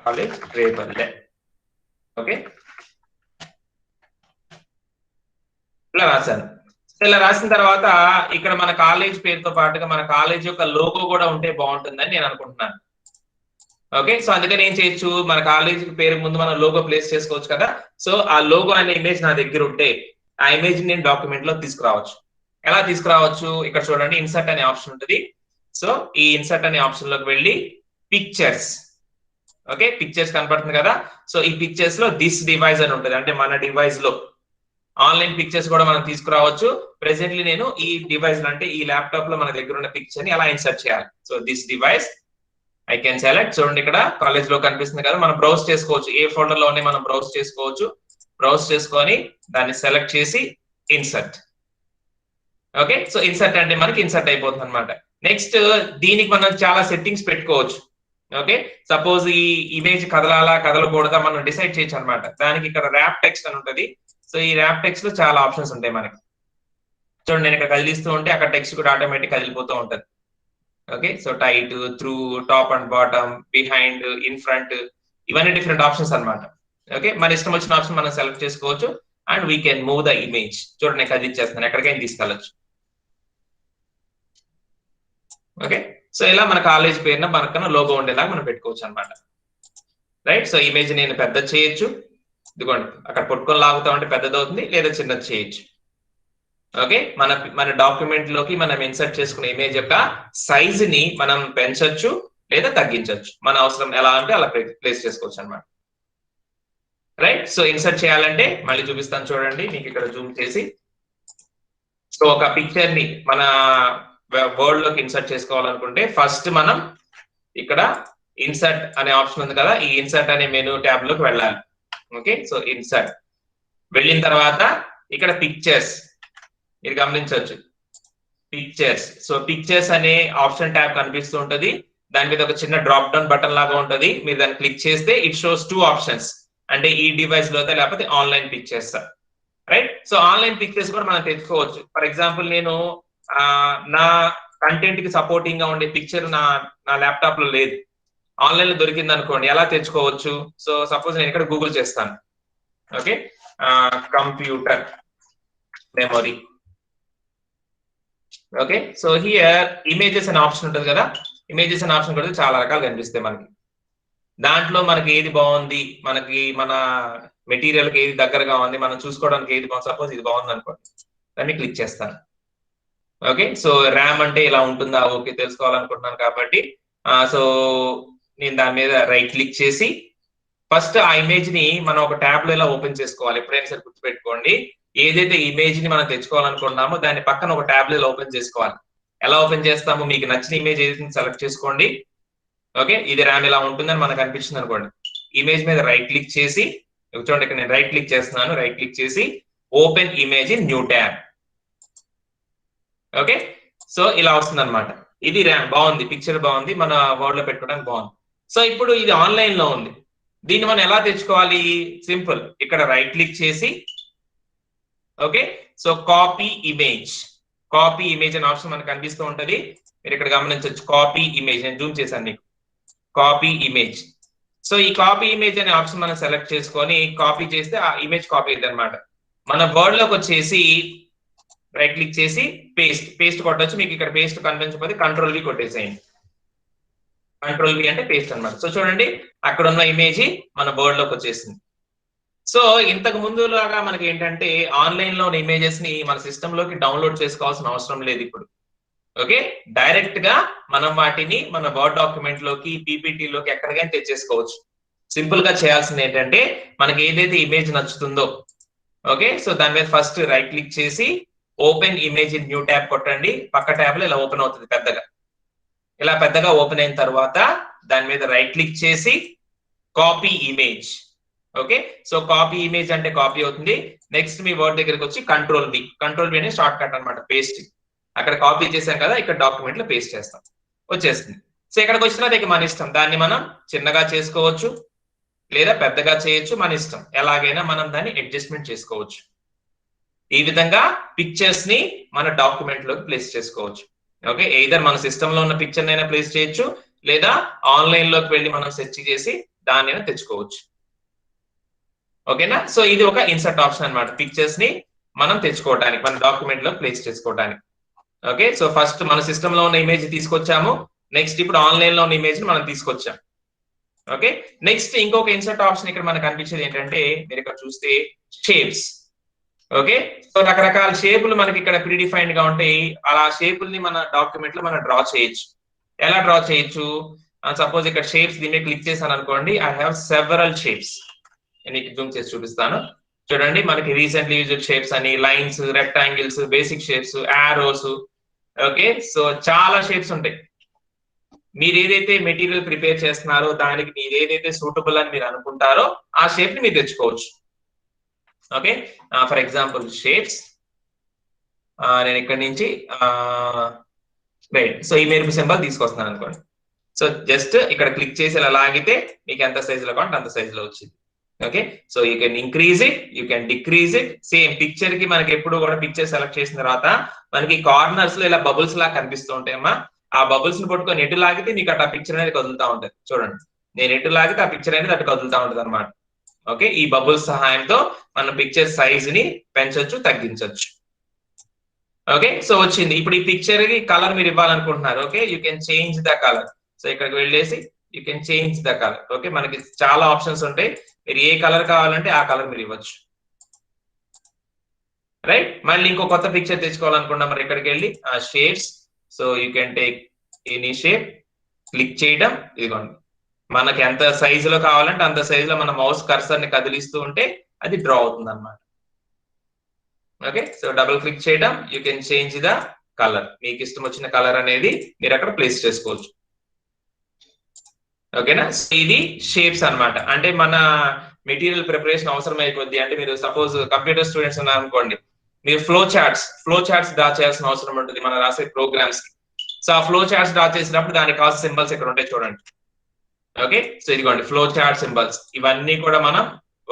కాలేజ్ రేపల్లె. ఓకే, ఇలా రాశాను. ఇలా రాసిన తర్వాత ఇక్కడ మన కాలేజ్ పేరుతో పాటుగా మన కాలేజ్ యొక్క లోగో కూడా ఉంటే బాగుంటుందని నేను అనుకుంటున్నాను. ఓకే, సో అందుకని ఏం చేయొచ్చు, మన కాలేజ్ పేరు ముందు మనం లోగో ప్లేస్ చేసుకోవచ్చు కదా. సో ఆ లోగో అనే ఇమేజ్ నా దగ్గర ఉంటే ఆ ఇమేజ్ నేను డాక్యుమెంట్ లో తీసుకురావచ్చు. ఎలా తీసుకురావచ్చు, ఇక్కడ చూడండి ఇన్సర్ట్ అనే ఆప్షన్ ఉంటుంది. సో ఈ ఇన్సర్ట్ అనే ఆప్షన్ లోకి వెళ్ళి పిక్చర్స్. ఓకే, పిక్చర్స్ కనపడుతుంది కదా. సో ఈ పిక్చర్స్ లో దిస్ డివైస్ అని ఉంటుంది, అంటే మన డివైస్ లో ఆన్లైన్ పిక్చర్స్ కూడా మనం తీసుకురావచ్చు. ప్రెసెంట్లీ నేను ఈ డివైస్ అంటే ఈ ల్యాప్టాప్ లో మన దగ్గర ఉన్న పిక్చర్ ని ఎలా ఇన్సర్ట్ చేయాలి. So this device I can select. చూడండి ఇక్కడ కాలేజ్ లో కనిపిస్తుంది కదా, మనం బ్రౌజ్ చేసుకోవచ్చు, ఏ ఫోల్డర్ లోనే మనం బ్రౌజ్ చేసుకోవచ్చు. బ్రౌజ్ చేసుకొని దాన్ని సెలెక్ట్ చేసి ఇన్సర్ట్. ఓకే, సో ఇన్సర్ట్ అంటే మనకి ఇన్సర్ట్ అయిపోతుంది అనమాట. నెక్స్ట్ దీనికి మనం చాలా సెట్టింగ్స్ పెట్టుకోవచ్చు. ఓకే, సపోజ్ ఈ ఇమేజ్ కదలాలా కదలకూడదా మనం డిసైడ్ చేయొచ్చు అనమాట. దానికి ఇక్కడ ర్యాప్ టెక్స్ట్ అని ఉంటుంది. సో ఈ ర్యాప్ టెక్స్ట్ లో చాలా ఆప్షన్స్ ఉంటాయి మనకి. చూడండి, నేను ఇక్కడ కదిలిస్తూ ఉంటే అక్కడ టెక్స్ట్ కూడా ఆటోమేటిక్ కదిలిపోతూ ఉంటది. Okay, so tight, through, top and bottom, behind, in front, ఇవన్నీ డిఫరెంట్ ఆప్షన్స్ అనమాట. ఓకే, మన ఇష్టం వచ్చిన ఆప్షన్ మనం సెలెక్ట్ చేసుకోవచ్చు and we can move the image. చూడండి, నేను కదిలిచ్చేస్తున్నాను, ఎక్కడికైనా తీసుకెళ్ళచ్చు. ఓకే, సో ఇలా మన కాలేజ్ పేరున మనకన్నా లోగో ఉండేలాగా మనం పెట్టుకోవచ్చు అనమాట. రైట్, సో ఇమేజ్ నేను పెద్ద చేయొచ్చు. ఇదిగోండి, అక్కడ పట్టుకొని లాగుతా ఉంటే పెద్దది అవుతుంది, లేదా చిన్నది చేయొచ్చు. ఓకే, మన డాక్యుమెంట్ లోకి మనం ఇన్సర్ట్ చేసుకున్న ఇమేజ్ యొక్క సైజ్ ని మనం పెంచొచ్చు లేదా తగ్గించవచ్చు. మన అవసరం ఎలా అంటే అలా ప్లేస్ చేసుకోవచ్చు అనమాట. రైట్, సో ఇన్సర్ట్ చేయాలంటే మళ్ళీ చూపిస్తాను చూడండి, మీకు ఇక్కడ జూమ్ చేసి. సో ఒక పిక్చర్ ని మన వర్డ్ లోకి ఇన్సర్ట్ చేసుకోవాలనుకుంటే ఫస్ట్ మనం ఇక్కడ ఇన్సర్ట్ అనే ఆప్షన్ ఉంది కదా, ఈ ఇన్సర్ట్ అనే మెనూ ట్యాబ్ లోకి వెళ్ళాలి. ఓకే, సో ఇన్సర్ట్ వెళ్ళిన తర్వాత ఇక్కడ పిక్చర్స్ మీరు గమనించవచ్చు. పిక్చర్స్, సో పిక్చర్స్ అనే ఆప్షన్ ట్యాబ్ కనిపిస్తూ ఉంటది. దాని మీద ఒక చిన్న డ్రాప్ డౌన్ బటన్ లాగా ఉంటది. మీరు దాన్ని క్లిక్ చేస్తే ఇట్ షోస్ 2 ఆప్షన్స్. అంటే ఈ డివైస్ లో లేకపోతే online pictures. Right, so online pictures కూడా మనం తెచ్చుకోవచ్చు. ఫర్ ఎగ్జాంపుల్ నేను నా కంటెంట్ కి సపోర్టింగ్ గా ఉండే పిక్చర్ నా ల్యాప్టాప్ లో లేదు, ఆన్లైన్ లో దొరికింది అనుకోండి, ఎలా తెచ్చుకోవచ్చు? సో సపోజ్ నేను ఇక్కడ గూగుల్ చేస్తాను. Okay, computer memory. Okay, so here images అనే ఆప్షన్ ఉంటుంది కదా, ఇమేజెస్ అనే ఆప్షన్ కూడా చాలా రకాలు కనిపిస్తాయి మనకి. దాంట్లో మనకి ఏది బాగుంది, మనకి మన మెటీరియల్ కి ఏది దగ్గరగా ఉంది, మనం చూసుకోవడానికి ఏది బాగుంది. సపోజ్ ఇది బాగుంది అనుకోండి, దాన్ని క్లిక్ చేస్తాను. ఓకే, సో ర్యామ్ అంటే ఇలా ఉంటుందా, ఓకే తెలుసుకోవాలనుకుంటున్నాను కాబట్టి సో నేను దాని మీద రైట్ క్లిక్ చేసి ఫస్ట్ ఆ ఇమేజ్ ని మనం ఒక ట్యాబ్ లో ఇలా ఓపెన్ చేసుకోవాలి. ఎప్పుడైనా సరే గుర్తుపెట్టుకోండి, ఏదైతే ఇమేజ్ ని మనం తెచ్చుకోవాలనుకుంటున్నామో దాని పక్కన ఒక ట్యాబ్ లో ఇలా ఓపెన్ చేసుకోవాలి. ఎలా ఓపెన్ చేస్తాము? మీకు నచ్చిన ఇమేజ్ ఏదైతే సెలెక్ట్ చేసుకోండి. ఓకే, ఇది ర్యామ్ ఇలా ఉంటుందని మనకు అనిపించింది అనుకోండి, ఇమేజ్ మీద రైట్ క్లిక్ చేసి, చూడండి ఇక్కడ నేను రైట్ క్లిక్ చేస్తున్నాను, రైట్ క్లిక్ చేసి open image in new tab. Okay, so ఇలా వస్తుంది అనమాట. ఇది ర్యామ్ బాగుంది, పిక్చర్ బాగుంది, మన వర్డ్ లో పెట్టుకోవడానికి బాగుంది. సో ఇప్పుడు ఇది ఆన్లైన్ లో ఉంది, దీన్ని మనం ఎలా తెచ్చుకోవాలి? సింపుల్, ఇక్కడ రైట్ క్లిక్ చేసి ఓకే, సో కాపీ ఇమేజ్ అనే ఆప్షన్ మనకు కనిపిస్తూ ఉంటది. మీరు ఇక్కడ గమనించవచ్చు, కాపీ ఇమేజ్. నేను జూమ్ చేశాను మీకు, కాపీ ఇమేజ్. సో ఈ కాపీ ఇమేజ్ అనే ఆప్షన్ మనం సెలెక్ట్ చేసుకొని కాపీ చేస్తే ఆ ఇమేజ్ కాపీ అయింది అనమాట. మన వర్డ్ లోకి వచ్చేసి రైట్ క్లిక్ చేసి పేస్ట్ కొట్టచ్చు. మీకు ఇక్కడ పేస్ట్ కనిపించకపోతే కంట్రోల్ వి కొట్టేసేయండి. కంట్రోల్ వి అంటే పేస్ట్ అనమాట. సో చూడండి, అక్కడ ఉన్న ఇమేజ్ మన వర్డ్ లోకి వచ్చేసింది. సో ఇంతకు ముందు లాగా మనకి ఏంటంటే ఆన్లైన్ లో ఉన్న ఇమేజెస్ ని మన సిస్టమ్ లోకి డౌన్లోడ్ చేసుకోవాల్సిన అవసరం లేదు ఇప్పుడు. ఓకే, డైరెక్ట్ గా మనం వాటిని మన వర్డ్ డాక్యుమెంట్ లోకి, పీపీటీ లోకి ఎక్కడికైనా తెచ్చేసుకోవచ్చు. సింపుల్ గా చేయాల్సింది ఏంటంటే మనకి ఏదైతే ఇమేజ్ నచ్చుతుందో, ఓకే, సో దాని మీద ఫస్ట్ రైట్ క్లిక్ చేసి open image in new tab కొట్టండి. పక్క ట్యాబ్ లో ఇలా ఓపెన్ అవుతుంది పెద్దగా. ఇలా పెద్దగా ఓపెన్ అయిన తర్వాత దాని మీద రైట్ క్లిక్ చేసి copy image. Okay, so copy image అంటే కాపీ అవుతుంది. నెక్స్ట్ మీ వర్డ్ దగ్గరికి వచ్చి కంట్రోల్ వి అనే షార్ట్ కట్ అనమాట, పేస్ట్. అక్కడ కాపీ చేసాం కదా, ఇక్కడ డాక్యుమెంట్ లో పేస్ట్ చేస్తాం, వచ్చేస్తుంది. సో ఇక్కడికి వచ్చినా దగ్గర మన ఇష్టం, దాన్ని మనం చిన్నగా చేసుకోవచ్చు లేదా పెద్దగా చేయొచ్చు, మన ఇష్టం. ఎలాగైనా మనం దాన్ని అడ్జస్ట్మెంట్ చేసుకోవచ్చు. ఈ విధంగా పిక్చర్స్ ని మన డాక్యుమెంట్ లోకి ప్లేస్ చేసుకోవచ్చు. ఓకే, ఎయిదర్ మన సిస్టమ్ లో ఉన్న పిక్చర్ అయినా ప్లేస్ చేయొచ్చు, లేదా ఆన్లైన్ లోకి వెళ్ళి మనం సెర్చ్ చేసి దాన్ని తెచ్చుకోవచ్చు. ఓకేనా, సో ఇది ఒక ఇన్సర్ట్ ఆప్షన్ అనమాట, పిక్చర్స్ ని మనం తెచ్చుకోవడానికి, మన డాక్యుమెంట్ లో ప్లేస్ చేసుకోవడానికి. ఓకే, సో ఫస్ట్ మన సిస్టమ్ లో ఉన్న ఇమేజ్ తీసుకొచ్చాము, నెక్స్ట్ ఇప్పుడు ఆన్లైన్ లో ఉన్న ఇమేజ్ ని మనం తీసుకొచ్చాం. ఓకే, నెక్స్ట్ ఇంకొక ఇన్సర్ట్ ఆప్షన్ ఇక్కడ మనకు కనిపించేది ఏంటంటే, మీరు ఇక్కడ చూస్తే షేప్స్. ఓకే, సో రకరకాల షేపులు మనకి ఇక్కడ ప్రీడిఫైన్డ్ గా ఉంటాయి. అలా షేపుల్ని మన డాక్యుమెంట్ లో మనం డ్రా చేయొచ్చు. ఎలా డ్రా చేయొచ్చు? సపోజ్ ఇక్కడ షేప్స్ దీని మీద క్లిక్ చేశాను అనుకోండి, ఐ హ్యావ్ సెవరల్ షేప్స్. నేను జూమ్ చేసి చూపిస్తాను. చూడండి, మనకి రీసెంట్లీ యూజ్డ్ షేప్స్ అని, lines, rectangles, basic shapes, Aorus. Okay, so చాలా షేప్స్ ఉంటాయి. మీరు ఏదైతే మెటీరియల్ ప్రిపేర్ చేస్తున్నారో దానికి మీరు ఏదైతే సూటబుల్ అని మీరు అనుకుంటారో ఆ షేప్ ని మీరు తెచ్చుకోవచ్చు. ఓకే, ఫర్ ఎగ్జాంపుల్ షేప్స్, నేను ఇక్కడ నుంచి రైట్, సో ఈ మెరుపు సింబల్ తీసుకొస్తున్నాను అనుకోండి. సో జస్ట్ ఇక్కడ క్లిక్ చేసి ఇలా లాగితే మీకు ఎంత సైజులో కావాలంటే అంత సైజులో వచ్చింది. Okay, so you can increase it, you can decrease it. Same picture కి మనకి ఎప్పుడు కూడా పిక్చర్ సెలెక్ట్ చేసిన తర్వాత మనకి కార్నర్స్ లో ఇలా బబుల్స్ లా కనిపిస్తూ ఉంటాయమ్మా. ఆ బబుల్స్ ని పట్టుకొని ఎటు లాగితే మీకు అటు ఆ పిక్చర్ అనేది కదులుతా ఉంటుంది. చూడండి, నేను ఎటు లాగితే ఆ పిక్చర్ అనేది అటు కదులుతా ఉంటుంది అనమాట. ఓకే, ఈ బబుల్స్ సహాయంతో మనం పిక్చర్ సైజ్ ని పెంచొచ్చు, తగ్గించవచ్చు. ఓకే, సో వచ్చింది. ఇప్పుడు ఈ పిక్చర్ కి కలర్ మీరు ఇవ్వాలనుకుంటున్నారు. Okay, you can change the colour. So ఇక్కడికి వెళ్ళేసి you can change the colour. Okay, మనకి చాలా ఆప్షన్స్ ఉంటాయి, మీరు ఏ కలర్ కావాలంటే ఆ కలర్ మీరు ఇవ్వచ్చు. రైట్, మళ్ళీ ఇంకో కొత్త పిక్చర్ తెచ్చుకోవాలనుకున్నా మరి ఇక్కడికి వెళ్ళి shapes, so you can take any shape, click చేయడం, ఇదిగోండి మనకి ఎంత సైజులో కావాలంటే అంత సైజులో మన మౌస్ కర్సర్ ని కదిలిస్తూ ఉంటే అది డ్రా అవుతుంది అనమాట. ఓకే, సో డబుల్ క్లిక్ చేయడం, you can change the colour, మీకు ఇష్టం వచ్చిన కలర్ అనేది మీరు అక్కడ ప్లేస్ చేసుకోవచ్చు. ఓకేనా, ఇది షేప్స్ అన్నమాట. అంటే మన మెటీరియల్ ప్రిపరేషన్ అవసరం అయిపోద్ది అంటే మీరు సపోజ్ కంప్యూటర్ స్టూడెంట్స్ ఉన్నారు అనుకోండి, మీరు ఫ్లో చార్ట్స్ డ్రా చేయాల్సిన అవసరం ఉంటుంది మనం రాసే ప్రోగ్రామ్స్ కి. సో ఆ ఫ్లో చార్ట్స్ డ్రా చేసినప్పుడు దానికి కావాల్సిన సింబల్స్ ఇక్కడ ఉంటాయి చూడండి. ఓకే, సో ఇదిగోండి ఫ్లో చార్ట్ సింబల్స్, ఇవన్నీ కూడా మనం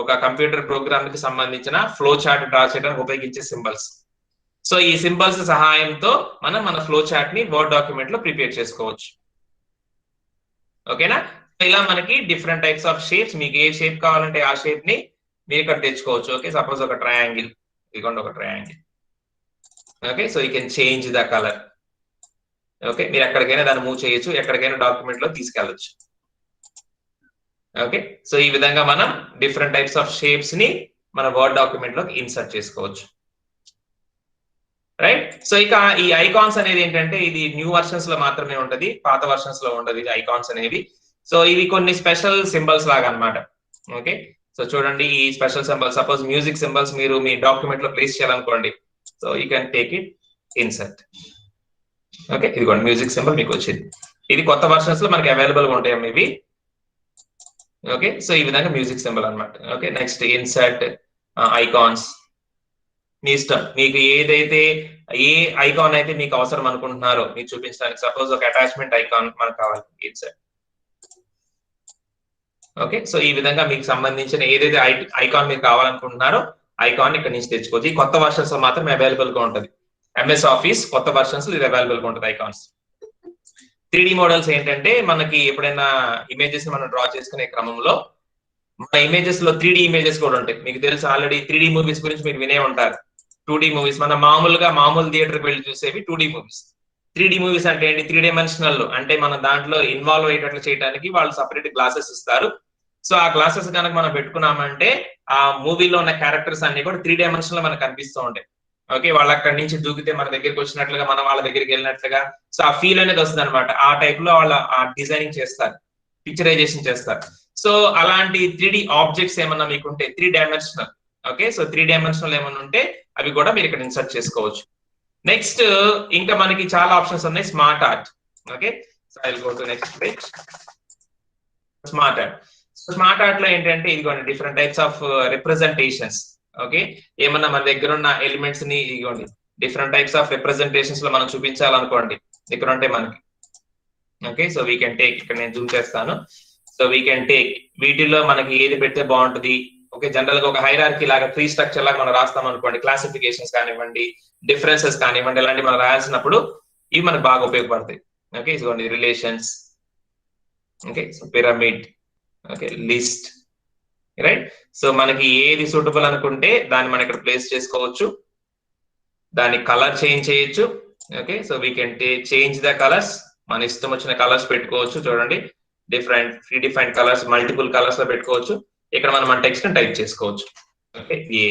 ఒక కంప్యూటర్ ప్రోగ్రామ్ కి సంబంధించిన ఫ్లో చార్ట్ డ్రా చేయడానికి ఉపయోగించే సింబల్స్. సో ఈ సింబల్స్ సహాయంతో మనం మన ఫ్లో చార్ట్ ని వర్డ్ డాక్యుమెంట్ లో ప్రిపేర్ చేసుకోవచ్చు. ఓకేనా, ఇలా మనకి డిఫరెంట్ టైప్స్ ఆఫ్ షేప్స్, మీకు ఏ షేప్ కావాలంటే ఆ షేప్ ని మీరు ఇక్కడ తెచ్చుకోవచ్చు. ఓకే, సపోజ్ ఒక ట్రయాంగిల్, ఇదిగోండి ఒక triangle. Okay, so you can change the colour. Okay, మీరు ఎక్కడికైనా దాన్ని మూవ్ చేయొచ్చు, ఎక్కడికైనా డాక్యుమెంట్ లో తీసుకెళ్ళచ్చు. ఓకే, సో ఈ విధంగా మనం డిఫరెంట్ టైప్స్ ఆఫ్ షేప్స్ ని మన వర్డ్ డాక్యుమెంట్ లో ఇన్సర్ట్ చేసుకోవచ్చు. రైట్, సో ఇక ఈ ఐకాన్స్ అనేది ఏంటంటే ఇది న్యూ వర్షన్స్ లో మాత్రమే ఉంటది, పాత వర్షన్స్ లో ఉండదు ఇది ఐకాన్స్ అనేవి. సో ఇవి కొన్ని స్పెషల్ సింబల్స్ లాగా అన్నమాట. ఓకే, సో చూడండి ఈ special symbols, suppose music symbols మీరు మీ డాక్యుమెంట్ లో ప్లేస్ చేయాలనుకోండి, so you can take it insert. Okay, ఇదిగోండి మ్యూజిక్ సింబల్ మీకు వచ్చింది, ఇది కొత్త వర్షన్స్ లో మనకి అవైలబుల్ గా ఉంటాయి ఇవి. ఓకే, సో ఈ విధంగా మ్యూజిక్ సింబల్ అన్నమాట. ఓకే, నెక్స్ట్ ఇన్సర్ట్ ఐకాన్స్, మీ ఇష్టం, మీకు ఏదైతే ఏ ఐకాన్ అయితే మీకు అవసరం అనుకుంటున్నారో మీకు చూపించడానికి. సపోజ్ ఒక అటాచ్మెంట్ ఐకాన్ మనకు కావాలి ఇన్సర్ట్. ఓకే, సో ఈ విధంగా మీకు సంబంధించిన ఏదైతే ఐకాన్ మీకు కావాలనుకుంటున్నారో ఐకాన్ ఇక్కడ నుంచి తెచ్చుకోవచ్చు. ఈ కొత్త వర్షన్స్ లో మాత్రం అవైలబుల్ గా ఉంటుంది, ఎంఎస్ ఆఫీస్ కొత్త వర్షన్స్ ఇది అవైలబుల్ గా ఉంటుంది ఐకాన్స్. 3D మోడల్స్ ఏంటంటే మనకి ఎప్పుడైనా ఇమేజెస్ మనం డ్రా చేసుకునే క్రమంలో మన ఇమేజెస్ లో 3D ఇమేజెస్ కూడా ఉంటాయి. మీకు తెలుసు ఆల్రెడీ 3D మూవీస్ గురించి మీరు వినే ఉంటారు. 2D మూవీస్ మన మామూలు థియేటర్కి వెళ్ళి చూసేవి 2D మూవీస్. 3D మూవీస్ అంటే ఏంటి, 3 డైమెన్షనల్ అంటే మన దాంట్లో ఇన్వాల్వ్ అయ్యేటట్లు చేయడానికి వాళ్ళు సపరేట్ గ్లాసెస్ ఇస్తారు. సో ఆ గ్లాసెస్ కనుక మనం పెట్టుకున్నామంటే ఆ మూవీలో ఉన్న క్యారెక్టర్స్ అన్ని కూడా 3 డైమెన్షన్ లో మనకు కనిపిస్తూ ఉంటాయి. ఓకే, వాళ్ళు అక్కడి నుంచి దూకితే మన దగ్గరికి వచ్చినట్లుగా, మనం వాళ్ళ దగ్గరికి వెళ్ళినట్లుగా, సో ఆ ఫీల్ అనేది వస్తుంది అనమాట. ఆ టైప్ లో వాళ్ళ ఆ డిజైనింగ్ చేస్తారు, పిక్చరైజేషన్ చేస్తారు. సో అలాంటి 3D ఆబ్జెక్ట్స్ ఏమన్నా మీకు ఉంటే 3 డైమెన్షనల్, ఓకే, సో 3 డైమెన్షనల్ ఏమన్నా ఉంటే అవి కూడా మీరు ఇక్కడ ఇన్సర్ట్ చేసుకోవచ్చు. నెక్స్ట్ ఇంకా మనకి చాలా ఆప్షన్స్ ఉన్నాయి, smart art. Okay, so I will go to next page. Smart art, smart art లో ఏంటంటే ఇదిగోండి different types of representations. Okay, ఏమన్నా మన దగ్గర ఉన్న ఎలిమెంట్స్ ని ఇదిగోండి డిఫరెంట్ టైప్స్ ఆఫ్ రిప్రజెంటేషన్స్ లో మనం చూపించాలనుకోండి ఇక్కడ ఉంటాయి మనకి. Okay, so we can take, ఇక్కడ నేను జూమ్ చేస్తాను. సో వీ కెన్ టేక్, వీటిల్లో మనకి ఏది పెడితే బాగుంటుంది. ఓకే, జనరల్ గా ఒక హైరార్కీ లాగా ట్రీ స్ట్రక్చర్ లాగా మనం రాస్తాం అనుకోండి, క్లాసిఫికేషన్స్ కానివ్వండి, డిఫరెన్సెస్ కానివ్వండి, ఇలాంటివి మనం రాయాల్సినప్పుడు ఇవి మనకు బాగా ఉపయోగపడతాయి. ఓకే, ఇదిగోండి relations, okay, so pyramid, okay, list, right. So మనకి ఏది సూటబుల్ అనుకుంటే దాన్ని మనం ఇక్కడ ప్లేస్ చేసుకోవచ్చు, దాన్ని కలర్ చేంజ్ చేయొచ్చు. Okay, so we can change the colours, మన ఇష్టం వచ్చిన కలర్స్ పెట్టుకోవచ్చు. చూడండి different predefined colours, multiple colours లో పెట్టుకోవచ్చు. ఇక్కడ మనం మన టెక్స్ట్ టైప్ చేసుకోవచ్చు. Okay, A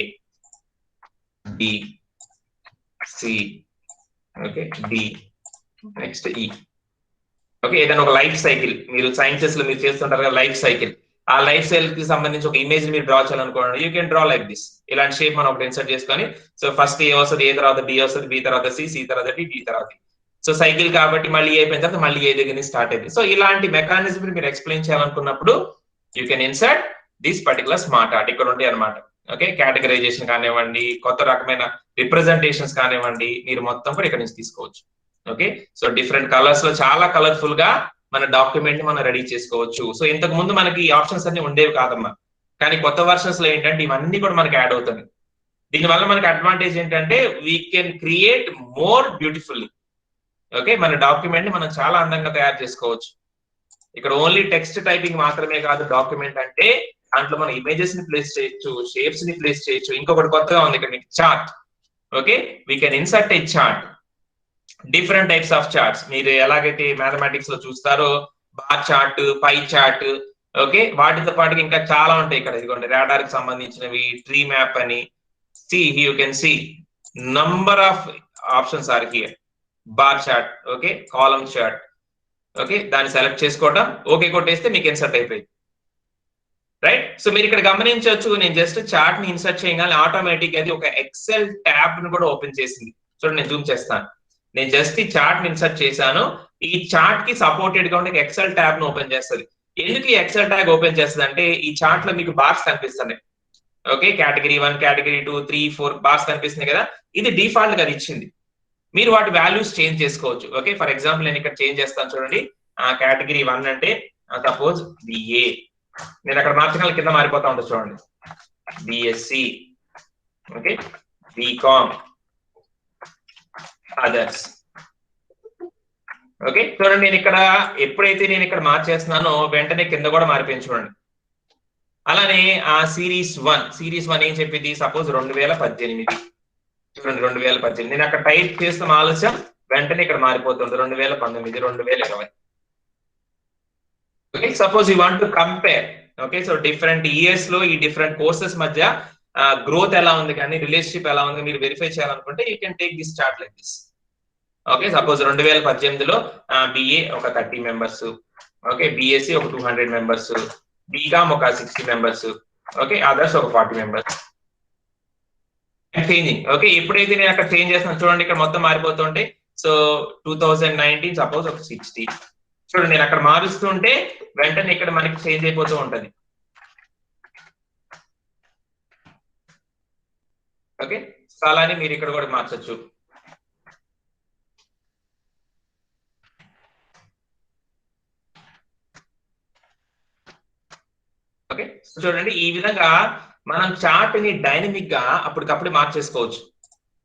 B C, okay D, next E. Okay, ఏదైనా ఒక లైఫ్ సైకిల్, మీరు సైన్సెస్ లో మీరు చేస్తుంటారు కదా లైఫ్ సైకిల్, ఆ లైఫ్ సైకిల్ కి సంబంధించి ఒక ఇమేజ్ మీరు డ్రా చేయాలనుకోండి, you can draw like this. ఇలాంటి షేప్ మనం ఒకటి ఇన్సర్ట్ చేసుకొని, సో ఫస్ట్ ఏ వస్తుంది, ఏ తర్వాత బి వస్తుంది, బి తర్వాత సి, సి తర్వాత డి, డి తర్వాత. సో సైకిల్ కాబట్టి మళ్ళీ అయిపోయిన తర్వాత మళ్ళీ ఏ దగ్గర స్టార్ట్ అయింది. సో ఇలాంటి మెకానిజం మీరు ఎక్స్ప్లెయిన్ చేయాలనుకున్నప్పుడు you can insert this particular smart art, ఇక్కడ ఉంటాయి అనమాట. ఓకే, కేటగరైజేషన్ కానివ్వండి, కొత్త రకమైన రిప్రజెంటేషన్స్ కానివ్వండి, మీరు మొత్తం కూడా ఇక్కడ నుంచి తీసుకోవచ్చు. ఓకే, సో డిఫరెంట్ కలర్స్ లో చాలా కలర్ఫుల్ గా మన డాక్యుమెంట్ ని మనం రెడీ చేసుకోవచ్చు. సో ఇంతకు ముందు మనకి ఈ ఆప్షన్స్ అన్ని ఉండేవి కాదమ్మా, కానీ కొత్త వర్షన్స్ లో ఏంటంటే ఇవన్నీ కూడా మనకి యాడ్ అవుతుంది. దీనివల్ల మనకి అడ్వాంటేజ్ ఏంటంటే we can create more beautifully. Okay, మన డాక్యుమెంట్ ని మనం చాలా అందంగా తయారు చేసుకోవచ్చు. ఇక్కడ ఓన్లీ టెక్స్ట్ టైపింగ్ మాత్రమే కాదు డాక్యుమెంట్ అంటే, దాంట్లో మనం ఇమేజెస్ ని ప్లేస్ చేయొచ్చు, షేప్స్ ని ప్లేస్ చేయొచ్చు. ఇంకొకటి కొత్తగా ఉంది ఇక్కడ మీకు chart. Okay, we can insert A chart, different types of charts. మీరు ఎలాగైతే మ్యాథమెటిక్స్ లో చూస్తారో bar chart, pie chart, okay, వాటితో పాటు ఇంకా చాలా ఉంటాయి ఇక్కడ. ఇదిగోండి రాడార్ కి సంబంధించినవి, ట్రీ మ్యాప్ అని. see you can see number of options are here. Bar chart, okay, column chart. Okay, దాన్ని సెలెక్ట్ చేసుకోవటం, ఓకే కొట్టేస్తే మీకు ఇన్సర్ట్ అయిపోయింది. రైట్, సో మీరు ఇక్కడ గమనించవచ్చు, నేను జస్ట్ చార్ట్ ని ఇన్సర్ట్ చేయగానే ఆటోమేటిక్ అది ఒక ఎక్సెల్ ట్యాబ్ ని కూడా ఓపెన్ చేసింది. చూడండి, నేను జూమ్ చేస్తాను. నేను జస్ట్ ఈ చార్ట్ ని ఇన్సర్ట్ చేశాను, ఈ చార్ట్ కి సపోర్టెడ్ గా ఉండే ఎక్సెల్ ట్యాబ్ ని ఓపెన్ చేస్తుంది. ఎందుకు ఈ ఎక్సెల్ ట్యాబ్ ఓపెన్ చేస్తుంది అంటే, ఈ చార్ట్ లో మీకు బార్స్ కనిపిస్తున్నాయి. ఓకే, కేటగిరీ 1, కేటగిరీ 2, 3, 4 బార్స్ కనిపిస్తున్నాయి కదా, ఇది డిఫాల్ట్ గా ఇచ్చింది. మీరు వాటి వాల్యూస్ చేంజ్ చేసుకోవచ్చు. ఓకే, ఫర్ ఎగ్జాంపుల్ నేను ఇక్కడ చేంజ్ చేస్తాను చూడండి. కేటగిరీ 1 అంటే సపోజ్ బిఏ, నేను అక్కడ మార్చగల కింద మారిపోతా ఉంటుంది చూడండి. BSc, okay, BCom, others. Okay, చూడండి నేను ఇక్కడ ఎప్పుడైతే నేను ఇక్కడ మార్చేస్తున్నానో వెంటనే కింద కూడా మారిపోయింది చూడండి. అలానే సిరీస్ 1 ఏం చెప్పింది, సపోజ్ 2018. చూడండి 2018, నేను అక్కడ టైప్ చేస్తున్న ఆలస్యం వెంటనే ఇక్కడ మారిపోతుంది 2019, 2020. Okay, suppose you want to compare. Okay, so different years లో ఈ డిఫరెంట్ కోర్సెస్ మధ్య గ్రోత్ ఎలా ఉంది కానీ రిలేషన్షిప్ ఎలా ఉంది మీరు వెరిఫై చేయాలనుకుంటే you can take this chart like this. Okay, suppose 2018లో బిఏ ఒక 30 మెంబర్స్, ఓకే, బిఎస్సి ఒక 200 మెంబర్స్, బీకామ్ ఒక 60 మెంబర్స్, ఓకే, అదర్స్ ఒక 40 మెంబర్స్. చేంజింగ్. ఓకే, ఎప్పుడైతే నేను అక్కడ చేంజ్ చేస్తాను చూడండి, ఇక్కడ మొత్తం మారిపోతుంటే. సో 2019 సపోజ్ ఒక 60. చూడండి నేను అక్కడ మారుస్తుంటే వెంటనే ఇక్కడ మనకి చేంజ్ అయిపోతూ ఉంటది. ఓకే, అలానే మీరు ఇక్కడ కూడా మార్చచ్చు. ఓకే, చూడండి ఈ విధంగా మనం చార్ట్ ని డైనమిక్ గా అప్పటికప్పుడు మార్చేసుకోవచ్చు.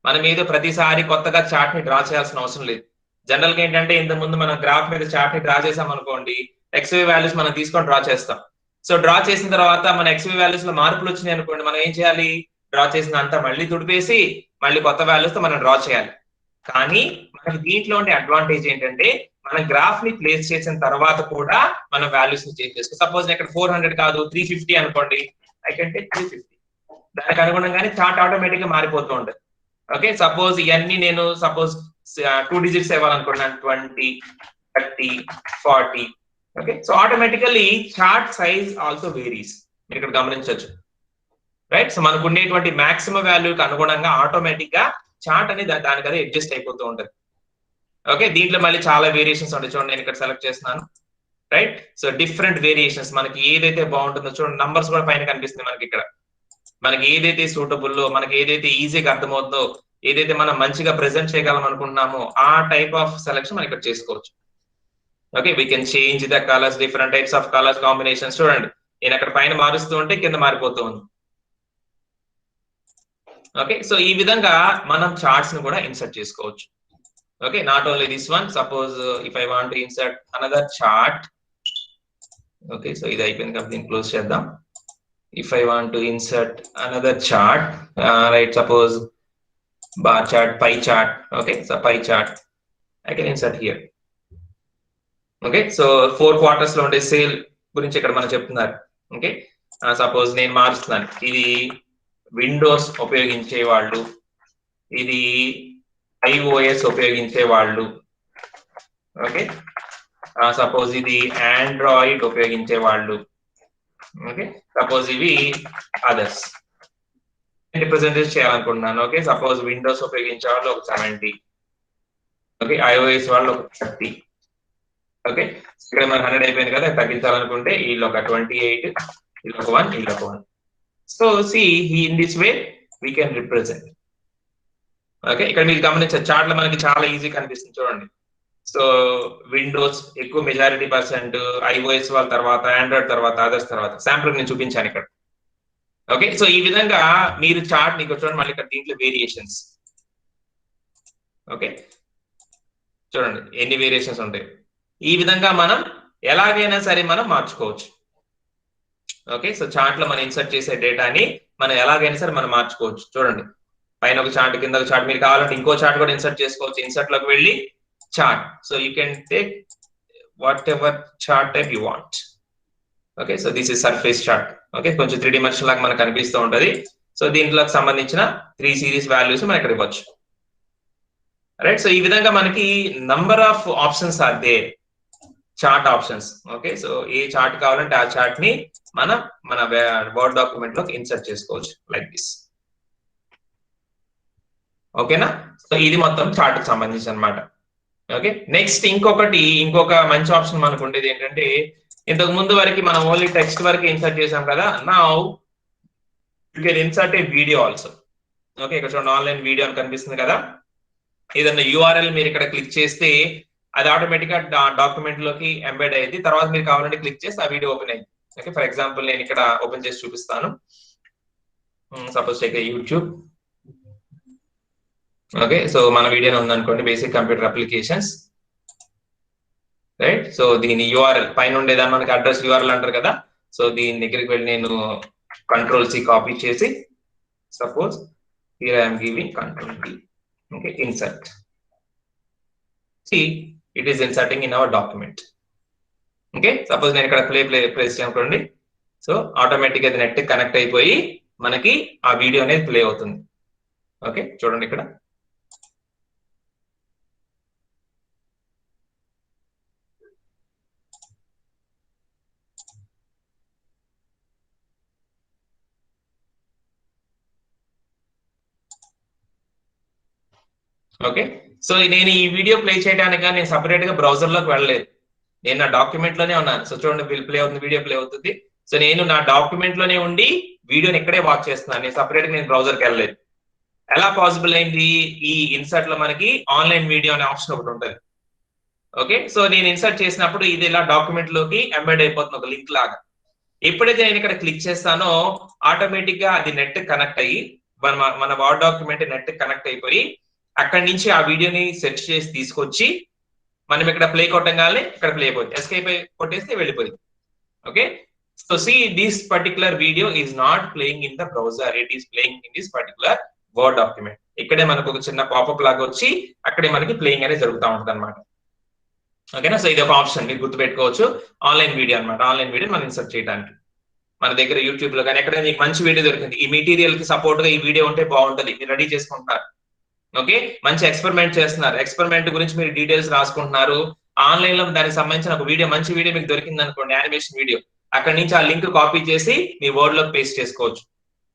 మనం ఏదో ప్రతిసారి కొత్తగా చార్ట్ ని డ్రా చేయాల్సిన అవసరం లేదు. జనరల్ గా ఏంటంటే ఇంత ముందు మనం గ్రాఫ్ మీద చార్ట్ ని డ్రా చేసాం అనుకోండి, ఎక్స్వై వాల్యూస్ మనం తీసుకొని డ్రా చేస్తాం. సో డ్రా చేసిన తర్వాత మన ఎక్స్వై వాల్యూస్ లో మార్పులు వచ్చినాయి అనుకోండి, మనం ఏం చేయాలి, డ్రా చేసిన అంతా మళ్ళీ తుడిపేసి మళ్ళీ కొత్త వాల్యూస్ తో మనం డ్రా చేయాలి. కానీ మనకి దీంట్లో ఉండే అడ్వాంటేజ్ ఏంటంటే, మన గ్రాఫ్ ని ప్లేస్ చేసిన తర్వాత కూడా మన వాల్యూస్ ని చేంజ్ చేసుకో. సపోజ్ ఇక్కడ 400 కాదు 350 అనుకోండి, ఐ కెన్ టేక్ 350. దానికి అనుగుణంగానే చార్ట్ ఆటోమేటిక్ గా మారిపోతూ ఉంటుంది. ఓకే, సపోజ్ ఇవన్నీ నేను సపోజ్ 2 డిజిట్స్ ఇవ్వాలనుకున్నాను, 20, 30, 40. Okay, so automatically chart size also varies, మీరు ఇక్కడ గమనించవచ్చు. రైట్, సో మనకు ఉండేటువంటి మాక్సిమం వాల్యూకి అనుగుణంగా ఆటోమేటిక్ గా చార్ట్ అనేది దానికి అదే అడ్జస్ట్ అయిపోతూ ఉంటుంది. ఓకే, దీంట్లో మళ్ళీ చాలా వేరియేషన్స్ ఉంటాయి. చూడండి నేను ఇక్కడ సెలెక్ట్ చేస్తున్నాను. రైట్, సో డిఫరెంట్ వేరియేషన్స్, మనకి ఏదైతే బాగుంటుందో చూడండి, నంబర్స్ కూడా పైన కనిపిస్తుంది మనకి ఇక్కడ. మనకి ఏదైతే సూటబుల్లో, మనకి ఏదైతే ఈజీగా అర్థమవుతుందో, ఏదైతే మనం మంచిగా ప్రెజెంట్ చేయగలం అనుకుంటున్నామో ఆ టైప్ ఆఫ్ సెలెక్షన్ మనం ఇక్కడ చేసుకోవచ్చు. Okay, we can change the colours, different types of colours combinations. చూడండి నేను అక్కడ పైన మారుస్తూ ఉంటే కింద మారిపోతూ ఉంది. ఓకే, సో ఈ విధంగా మనం చార్ట్స్ ని కూడా ఇన్సర్ట్ చేసుకోవచ్చు. Okay, not only this one, suppose if I want to insert another chart. Okay, so ఇది అయిపోయింది కాబట్టి దీన్ని క్లోజ్ చేద్దాం. If I want to insert another chart, right, suppose bar chart, pie chart. Okay, so pie chart I can insert here. Okay, so 4 quarters లో ఉండే సేల్ గురించి ఇక్కడ మనం చెప్తున్నారు. ఓకే, సపోజ్ నేను మారుస్తున్నాను, ఇది విండోస్ ఉపయోగించే వాళ్ళు, ఇది iOS ఉపయోగించే వాళ్ళు. ఓకే, సపోజ్ ఇది ఆండ్రాయిడ్ ఉపయోగించే వాళ్ళు. ఓకే, సపోజ్ ఇవి అదర్స్ రిప్రజెంటేషన్ చేయాలనుకుంటున్నాను. ఓకే, సపోజ్ విండోస్ ఉపయోగించే వాళ్ళు ఒక 70. ఓకే, iOS వాళ్ళు ఒక 30. ఓకే, ఇక్కడ మనకు 100 అయిపోయింది కదా, తగ్గించాలనుకుంటే వీళ్ళు ఒక 28, వీళ్ళు ఒక 1, వీళ్ళు ఒక 1. So see in this way we can represent. Okay, ఇక్కడ మీరు గమనించారు చార్ట్ లో మనకి చాలా ఈజీ కనిపిస్తుంది చూడండి. సో విండోస్ ఎక్కువ మెజారిటీ పర్సెంట్, ఐఓఎస్ వాళ్ళ తర్వాత, ఆండ్రాయిడ్ తర్వాత, అదర్స్ తర్వాత, శాంపుల్ నేను చూపించాను ఇక్కడ. ఓకే, సో ఈ విధంగా మీరు చార్ట్ నీకు చూడండి, మళ్ళీ ఇక్కడ దీంట్లో వేరియేషన్స్. ఓకే, చూడండి ఎన్ని వేరియేషన్స్ ఉంటాయి. ఈ విధంగా మనం ఎలాగైనా సరే మనం మార్చుకోవచ్చు. ఓకే, సో చార్ట్ లో మనం ఇన్సర్ట్ చేసే డేటాని మనం ఎలాగైనా సరే మనం మార్చుకోవచ్చు. చూడండి పైన ఒక చార్ట్, కింద ఒక చార్ట్, మీరు కావాలంటే ఇంకో చార్ట్ కూడా ఇన్సర్ట్ చేసుకోవచ్చు. ఇన్సర్ట్ లోకి వెళ్ళి chart, so you can take what ever chart type you want. Okay, so this is surface chart. Okay, కొంచెం 3 dimension లాగా మనకు కనిపిస్తూ ఉంటది. సో దీంట్లోకి సంబంధించిన 3 series వాల్యూస్ మనం ఇక్కడ ఇవ్వచ్చు. రైట్, సో ఈ విధంగా మనకి number of options are there, chart options. Okay, so ఏ చార్ట్ కావాలంటే ఆ చార్ట్ ని మనం మన వర్డ్ డాక్యుమెంట్ లోకి ఇన్సర్ట్ చేసుకోవచ్చు లైక్ దిస్. ఓకేనా, సో ఇది మొత్తం చార్ట్ కి సంబంధించి అనమాట. ఓకే, నెక్స్ట్ ఇంకొక మంచి ఆప్షన్ మనకు ఉండేది ఏంటంటే, ఇంతకు ముందు వరకు మనం ఓన్లీ టెక్స్ట్ వరకు ఇన్సర్ట్ చేసాం కదా. Now you can insert A video also. Okay, ఇక్కడ చూడండి ఆన్లైన్ వీడియో అని కనిపిస్తుంది కదా. ఏదన్నా యూఆర్ఎల్ మీరు ఇక్కడ క్లిక్ చేస్తే అది ఆటోమేటిక్ గా డాక్యుమెంట్ లోకి ఎంబెడ్ అయ్యింది. తర్వాత మీరు కావాలంటే క్లిక్ చేస్తే ఆ వీడియో ఓపెన్ అయ్యింది. ఓకే, ఫర్ ఎగ్జాంపుల్ నేను ఇక్కడ ఓపెన్ చేసి చూపిస్తాను. Suppose take YouTube. Okay, so మన వీడియో ఉందనుకోండి, basic computer applications. Right, so దీని యూఆర్ఎల్ పైన ఉండేదా మనకి అడ్రస్ యూఆర్ఎల్ అంటారు కదా. సో దీని దగ్గరికి వెళ్ళి నేను Ctrl+C కాపీ చేసి, suppose here I'm giving Ctrl+V. Okay, insert. See, it is inserting in our document. Okay, suppose నేను ఇక్కడ ప్లేస్ అనుకోండి. సో ఆటోమేటిక్ గా నెట్ కనెక్ట్ అయిపోయి మనకి ఆ వీడియో అనేది ప్లే అవుతుంది. ఓకే, చూడండి ఇక్కడ. ఓకే, సో నేను ఈ వీడియో ప్లే చేయడానికి నేను సపరేట్ గా బ్రౌజర్ లోకి వెళ్ళలేదు. నేను నా డాక్యుమెంట్ లోనే ఉన్నాను. సో చూడండి ప్లే అవుతుంది, వీడియో ప్లే అవుతుంది. సో నేను నా డాక్యుమెంట్ లోనే ఉండి వీడియోని ఇక్కడే వాచ్ చేస్తున్నాను. నేను సపరేట్ గా నేను బ్రౌజర్కి వెళ్ళలేదు. ఎలా పాసిబుల్ అయింది? ఈ ఇన్సర్ట్ లో మనకి ఆన్లైన్ వీడియో అనే ఆప్షన్ ఒకటి ఉంటుంది. ఓకే, సో నేను ఇన్సర్ట్ చేసినప్పుడు ఇది ఇలా డాక్యుమెంట్ లోకి ఎంబెడ్ అయిపోతుంది ఒక లింక్ లాగా. ఎప్పుడైతే నేను ఇక్కడ క్లిక్ చేస్తానో ఆటోమేటిక్ గా అది నెట్ కనెక్ట్ అయ్యి మన వర్డ్ డాక్యుమెంట్ నెట్ కనెక్ట్ అయిపోయి అక్కడి నుంచి ఆ వీడియోని సెర్చ్ చేసి తీసుకొచ్చి మనం ఇక్కడ ప్లే కొట్టగానే ఇక్కడ ప్లే అయిపోయింది. ఎస్కేప్ కొట్టేస్తే వెళ్ళిపోయింది. Okay, so see this particular video is not playing in the browser, it is playing in this particular word document. ఇక్కడే మనకు ఒక చిన్న పాపప్ లాగా వచ్చి అక్కడే మనకి ప్లేయింగ్ అనేది జరుగుతూ ఉంటుంది అనమాట. ఓకేనా, సో ఇది ఒక ఆప్షన్ మీరు గుర్తుపెట్టుకోవచ్చు. ఆన్లైన్ వీడియో అనమాట. ఆన్లైన్ వీడియో మనం ఇన్సర్ట్ చేయడానికి మన దగ్గర యూట్యూబ్ లో కానీ ఎక్కడ మీకు మంచి వీడియో దొరికింది, ఈ మెటీరియల్ కి సపోర్ట్ గా ఈ వీడియో ఉంటే బాగుంటుంది, మీరు రెడీ చేసుకుంటున్నారు. ఓకే, మంచి ఎక్స్పెరిమెంట్ చేస్తున్నారు, ఎక్స్పెరిమెంట్ గురించి మీరు డీటెయిల్స్ రాసుకుంటున్నారు. ఆన్లైన్ లో దానికి సంబంధించిన ఒక వీడియో, మంచి వీడియో మీకు దొరికింది అనుకోండి, యానిమేషన్ వీడియో, అక్కడ నుంచి ఆ లింక్ కాపీ చేసి మీ వర్డ్ లోకి పేస్ట్ చేసుకోవచ్చు.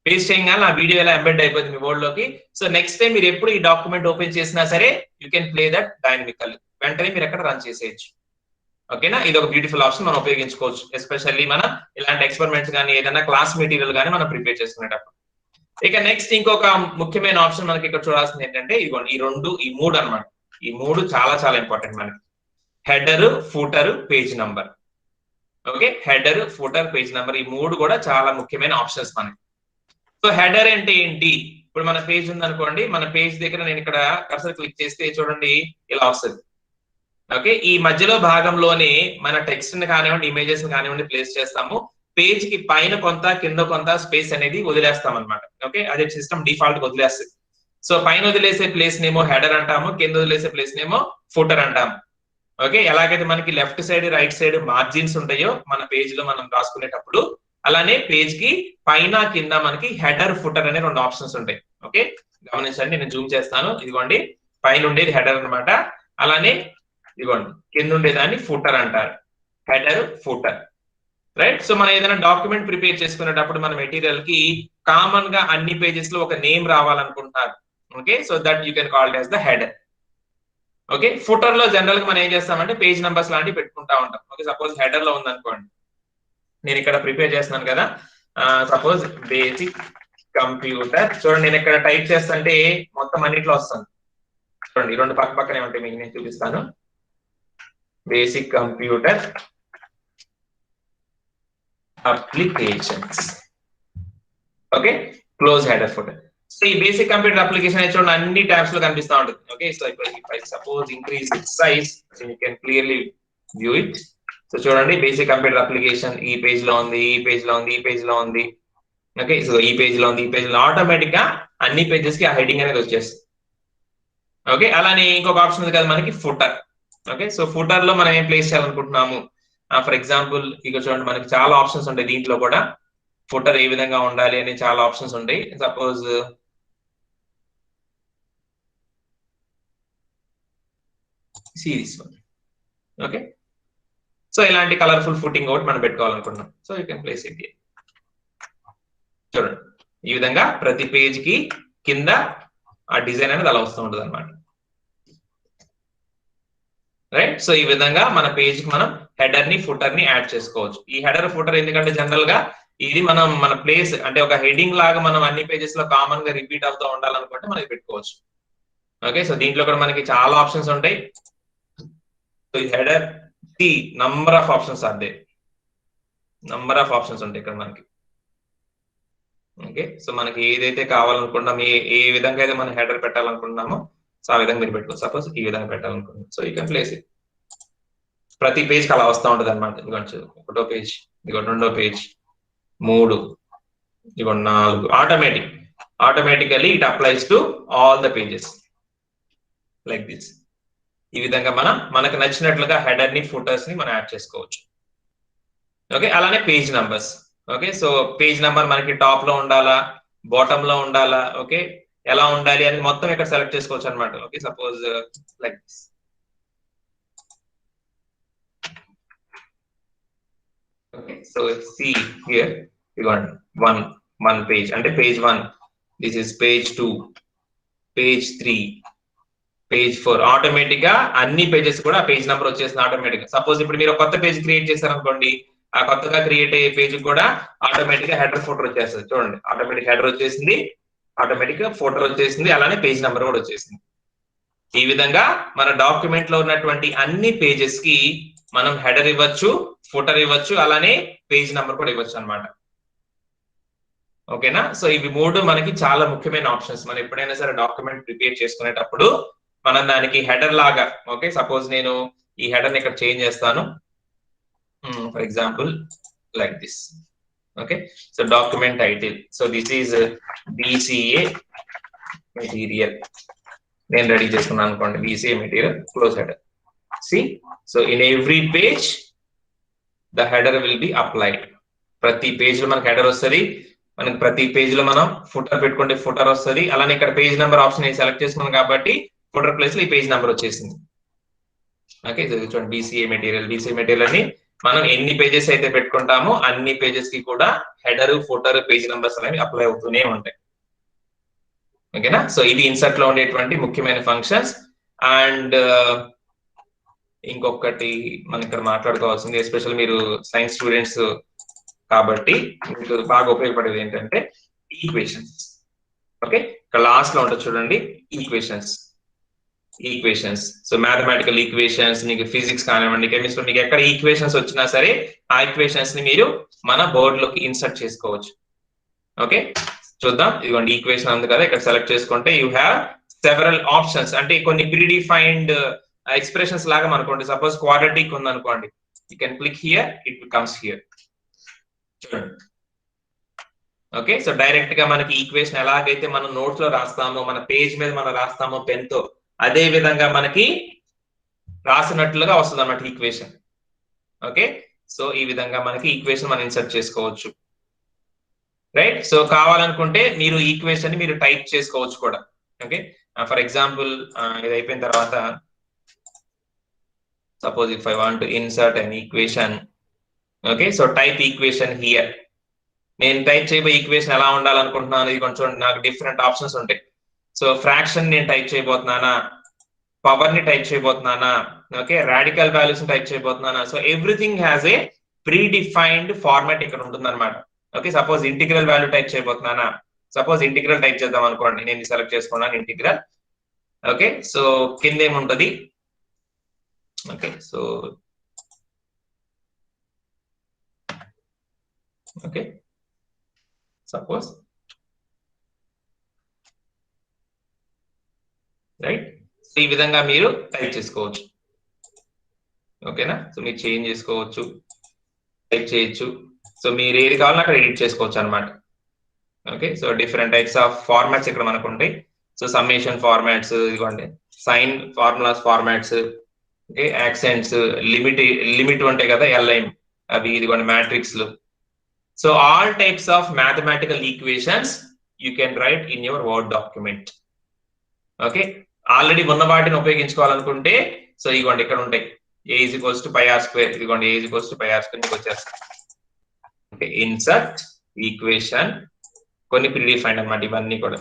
పేస్ట్ చేయగానే ఆ వీడియో ఎలా ఎంబెడ్ అయిపోతుంది మీ వర్డ్ లోకి. సో నెక్స్ట్ టైం మీరు ఎప్పుడు ఈ డాక్యుమెంట్ ఓపెన్ చేసినా సరే you can play that dynamically, వెంటనే మీరు ఎక్కడ రన్ చేసేయచ్చు. ఓకేనా, ఇది ఒక బ్యూటిఫుల్ ఆప్షన్ మనం ఉపయోగించుకోవచ్చు, ఎస్పెషల్లీ మన ఇలాంటి ఎక్స్పెరిమెంట్స్ కానీ ఏదైనా క్లాస్ మెటీరియల్ కానీ మనం ప్రిపేర్ చేసుకునేటప్పుడు. ఇక నెక్స్ట్ ఇంకొక ముఖ్యమైన ఆప్షన్ మనకి ఇక్కడ చూడాల్సింది ఏంటంటే ఇదిగోండి ఈ మూడు అనమాట. ఈ మూడు చాలా చాలా ఇంపార్టెంట్ మనకి. Header, footer, page number. Okay, header, footer, page number, ఈ మూడు కూడా చాలా ముఖ్యమైన ఆప్షన్స్ మనకి. సో హెడర్ అంటే ఏంటి? ఇప్పుడు మన పేజ్ ఉందనుకోండి, మన పేజ్ దగ్గర నేను ఇక్కడ కర్సర్ క్లిక్ చేస్తే చూడండి ఇలా వస్తుంది. ఓకే, ఈ మధ్యలో భాగంలోనే మన టెక్స్ట్ ని కానివ్వండి, ఇమేజెస్ కానివ్వండి ప్లేస్ చేస్తాము. పేజ్ కి పైన కొంత కింద కొంత స్పేస్ అనేది వదిలేస్తాం అనమాట. ఓకే, అదే సిస్టమ్ డిఫాల్ట్ గా వదిలేస్తుంది. సో పైన వదిలేసే ప్లేస్ నేమో హెడర్ అంటాము, కింద వదిలేసే ప్లేస్ నేమో ఫుటర్ అంటాము. ఓకే, ఎలాగైతే మనకి left side right side margins ఉంటాయో మన పేజ్ లో మనం రాసుకునేటప్పుడు, అలానే పేజ్ కి పైన కింద మనకి హెడర్, ఫుటర్ అనే 2 ఆప్షన్స్ ఉంటాయి. ఓకే, గమనించండి, నేను జూమ్ చేస్తాను. ఇదిగోండి పైన ఉండేది హెడర్ అనమాట, అలానే ఇదిగోండి కింద ఉండేదాన్ని ఫుటర్ అంటారు. Header, footer. రైట్, సో మనం ఏదైనా డాక్యుమెంట్ ప్రిపేర్ చేసుకునేటప్పుడు మన మెటీరియల్ కి కామన్ గా అన్ని పేజెస్ లో ఒక నేమ్ రావాలనుకుంటున్నారు. Okay, so that you can call as the header. Okay, footer లో జనరల్ గా మనం ఏం చేస్తామంటే పేజ్ నంబర్స్ లాంటివి పెట్టుకుంటా ఉంటాం. ఓకే, సపోజ్ హెడర్ లో ఉందనుకోండి, నేను ఇక్కడ ప్రిపేర్ చేస్తున్నాను కదా. Suppose basic computer. చూడండి నేను ఇక్కడ టైప్ చేస్తుంటే మొత్తం అన్నిట్లో వస్తుంది. చూడండి రెండు పక్క పక్కనే ఉంటాయి, మీకు నేను చూపిస్తాను. Basic computer applications. Okay, close header footer. So ఈ బేసిక్ కంప్యూటర్ అప్లికేషన్ చూడండి అన్ని ట్యాబ్స్ లో కనిపిస్తూ ఉంటుంది. ఓకే, సో ఇప్పుడు suppose increase it size, so you can clearly view it. So చూడండి బేసిక్ కంప్యూటర్ అప్లికేషన్ ఈ పేజ్ లో ఉంది, ఈ పేజ్ లో ఉంది, ఈ పేజ్ లో ఉంది. ఓకే, సో ఈ పేజ్ లో ఉంది, ఈ పేజ్ లో ఆటోమేటిక్ గా అన్ని పేజెస్ కి ఆ హెడింగ్ అనేది వచ్చేస్తుంది. ఓకే, అలానే ఇంకొక ఆప్షన్ ఉంది కదా మనకి ఫుటర్. ఓకే, సో ఫుటర్ లో మనం ఏం ప్లేస్ చేయాలనుకుంటున్నాము. ఫర్ ఎగ్జాంపుల్ ఇక చూడండి మనకి చాలా ఆప్షన్స్ ఉంటాయి దీంట్లో కూడా. ఫుటర్ ఏ విధంగా ఉండాలి అని చాలా ఆప్షన్స్ ఉంటాయి. Suppose series one. Okay, so ఇలాంటి కలర్ఫుల్ ఫుటింగ్ ఒకటి మనం పెట్టుకోవాలనుకుంటున్నాం. So you can place it. చూడండి ఈ విధంగా ప్రతి పేజ్ కి కింద ఆ డిజైన్ అనేది అలా వస్తూ ఉంటుంది అనమాట. రైట్, సో ఈ విధంగా మన పేజ్ కి మనం హెడర్ ని ఫుటర్ ని యాడ్ చేసుకోవచ్చు. ఈ హెడర్ ఫుటర్ ఎందుకంటే జనరల్ గా ఇది మన ప్లేస్ అంటే ఒక హెడింగ్ లాగా మనం అన్ని పేజెస్ లో కామన్ గా రిపీట్ అవుతూ ఉండాలనుకుంటే మనకి పెట్టుకోవచ్చు. ఓకే, సో దీంట్లో కూడా మనకి చాలా ఆప్షన్స్ ఉంటాయి. సో ఈ హెడర్ కి నంబర్ ఆఫ్ ఆప్షన్స్ ఉంటాయి ఇక్కడ మనకి. ఓకే, సో మనకి ఏదైతే కావాలనుకుంటాం, ఏ విధంగా అయితే మనం హెడర్ పెట్టాలనుకుంటున్నామో సో ఆ విధంగా మీరు పెట్టుకోవచ్చు. సపోజ్ ఈ విధంగా పెట్టాలనుకుంటున్నాం, so you can place it. ప్రతి పేజ్ కి అలా వస్తూ ఉంటుంది అనమాట. ఇదిగోండి ఒకటో పేజ్, ఇదిగో రెండో పేజ్, 3, ఇదిగో 4. Automatically it applies to all the pages like this. ఈ విధంగా మనకు నచ్చినట్లుగా హెడర్ ని ఫుటర్స్ ని మనం యాడ్ చేసుకోవచ్చు. ఓకే, అలానే page numbers. Okay, so page number మనకి టాప్ లో ఉండాలా, బాటమ్ లో ఉండాలా, ఓకే ఎలా ఉండాలి అని మొత్తం ఇక్కడ సెలెక్ట్ చేసుకోవచ్చు అనమాట. Okay, suppose like this. Okay, so see here, ఇదిగోండి one page అంటే page 1, this is page 2, page 3, page 4. Automatic గా అన్ని పేజెస్ కూడా పేజ్ నెంబర్ వచ్చేసింది ఆటోమేటిక్ గా. సపోజ్ ఇప్పుడు మీరు కొత్త పేజ్ క్రియేట్ చేశారనుకోండి, ఆ కొత్తగా క్రియేట్ అయ్యే పేజ్ కూడా ఆటోమేటిక్ గా హెడర్ ఫోటో వచ్చేస్తుంది. చూడండి ఆటోమేటిక్ హెడర్ వచ్చేసింది, ఆటోమేటిక్ గా ఫోటో వచ్చేసింది, అలానే పేజ్ నెంబర్ కూడా వచ్చేసింది. ఈ విధంగా మన డాక్యుమెంట్ లో ఉన్నటువంటి అన్ని పేజెస్ కి మనం హెడర్ ఇవ్వచ్చు, ఫుటర్ ఇవ్వచ్చు, అలానే పేజ్ నెంబర్ కూడా ఇవ్వచ్చు అనమాట. ఓకేనా, సో ఇవి 3 మనకి చాలా ముఖ్యమైన ఆప్షన్స్. మనం ఎప్పుడైనా సరే డాక్యుమెంట్ ప్రిపేర్ చేసుకునేటప్పుడు మనం దానికి హెడర్ లాగా, ఓకే సపోజ్ నేను ఈ హెడర్ ని ఇక్కడ చేంజ్ చేస్తాను. For example like this. Okay, so document title, so this is BCA material. నేను రెడీ చేసుకున్నాను అనుకోండి, BCA material, close header. See, so in every page the header will be applied. ప్రతి పేజ్ లో మనకి హెడర్ వస్తుంది, మనకి ప్రతి పేజ్ లో మనం ఫుటర్ పెట్టుకుంటే ఫుటర్ వస్తుంది. అలానే ఇక్కడ పేజ్ నెంబర్ ఆప్షన్ సెలెక్ట్ చేసుకున్నాం కాబట్టి ఫుటర్ ప్లేస్ లో ఈ పేజ్ నెంబర్ వచ్చేసింది. ఓకే, చూడండి BCA మెటీరియల్ అని మనం ఎన్ని పేజెస్ అయితే పెట్టుకుంటామో అన్ని పేజెస్ కి కూడా హెడర్, ఫుటర్, పేజ్ నెంబర్స్ అనేవి అప్లై అవుతూనే ఉంటాయి. ఓకేనా, సో ఇది ఇన్సర్ట్ లో ఉండేటువంటి ముఖ్యమైన ఫంక్షన్స్. అండ్ ఇంకొకటి మనం ఇక్కడ మాట్లాడుకోవాల్సింది, ఎస్పెషల్ మీరు సైన్స్ స్టూడెంట్స్ కాబట్టి మీకు బాగా ఉపయోగపడేది ఏంటంటే ఈక్వేషన్స్. ఓకే, ఇక్కడ లాస్ట్ లో ఉంటుంది చూడండి ఈక్వేషన్స్. సో మ్యాథమెటికల్ ఈక్వేషన్స్, మీకు ఫిజిక్స్ కానివ్వండి, కెమిస్ట్రీ, మీకు ఎక్కడ ఈక్వేషన్స్ వచ్చినా సరే ఆ ఈక్వేషన్స్ ని మీరు మన బోర్డ్ లోకి ఇన్సర్ట్ చేసుకోవచ్చు. ఓకే, చూద్దాం. ఇదిగోండి ఈక్వేషన్ ఉంది కదా, ఇక్కడ సెలెక్ట్ చేసుకుంటే యూ హ్యావ్ సెవరల్ ఆప్షన్స్. అంటే కొన్ని ప్రీడిఫైన్డ్ ఎక్స్ప్రెషన్స్ లాగా అనుకోండి. సపోజ్ క్వాడ్రాటిక్ ఉంది అనుకోండి, you can click here, it comes here. చూడండి. ఓకే, సో డైరెక్ట్ గా మనకి ఈక్వేషన్ ఎలాగైతే మనం నోట్స్ లో రాస్తామో, మన పేజ్ మీద మనం రాస్తామో పెన్ తో, అదే విధంగా మనకి రాసినట్లుగా వస్తుంది అన్నమాట ఈక్వేషన్. ఓకే, సో ఈ విధంగా మనకి ఈక్వేషన్ మనం ఇన్సర్ట్ చేసుకోవచ్చు. రైట్, సో కావాలనుకుంటే మీరు ఈక్వేషన్ ని మీరు టైప్ చేసుకోవచ్చు కూడా. ఓకే, ఫర్ ఎగ్జాంపుల్ ఇది అయిపోయిన తర్వాత suppose if I want to insert an equation, okay, so type equation here. నేను టైప్ చేయబోయే ఈక్వేషన్ ఎలా ఉండాలనుకుంటున్నాను, ఇది కొంచెం నాకు డిఫరెంట్ ఆప్షన్స్ ఉంటాయి. సో ఫ్రాక్షన్ నేను టైప్ చేయబోతున్నానా, పవర్ ని టైప్ చేయబోతున్నానా, ఓకే రాడికల్ వాల్యూస్ ని టైప్ చేయబోతున్నానా. So everything has a predefined format ఇక్కడ ఉంటుంది అనమాట. Okay, suppose integral value type చేయబోతున్నానా, సపోజ్ ఇంటిగ్రల్ టైప్ చేద్దాం అనుకోండి, నేను సెలెక్ట్ చేసుకున్నాను ఇంటిగ్రల్. ఓకే, సో కింద ఏముంటది, okay so okay suppose right, so ఈ విధంగా మీరు టైప్ చేసుకోవచ్చు. ఓకేనా, సో మీరు చేంజ్ చేసుకోవచ్చు, టైప్ చేయొచ్చు, సో మీరు ఏది కావాలన్నా అక్కడ ఎడిట్ చేసుకోవచ్చు అనమాట. Okay, so different types of formats ఇక్కడ మనకు ఉంటాయి. సో సమ్మేషన్ ఫార్మాట్స్, ఇదిగోండి sine formulas formats, okay accents, limit ఉంటాయి కదా ఎల్ఐఎం అవి, ఇదిగోండి మ్యాట్రిక్స్లు. So all types of mathematical equations you can write in your word document. Okay, already ఉన్న వాటిని ఉపయోగించుకోవాలనుకుంటే సో ఇదిగోండి ఇక్కడ ఉంటాయి, a is equals to pi r square, ఇదిగోండి a is equals to pi r square మీకు వచ్చేస్తాయి. ఓకే, ఇన్సర్ట్ ఈక్వేషన్, కొన్ని ప్రీడిఫైన్డ్ అన్నమాట ఇవన్నీ కూడా,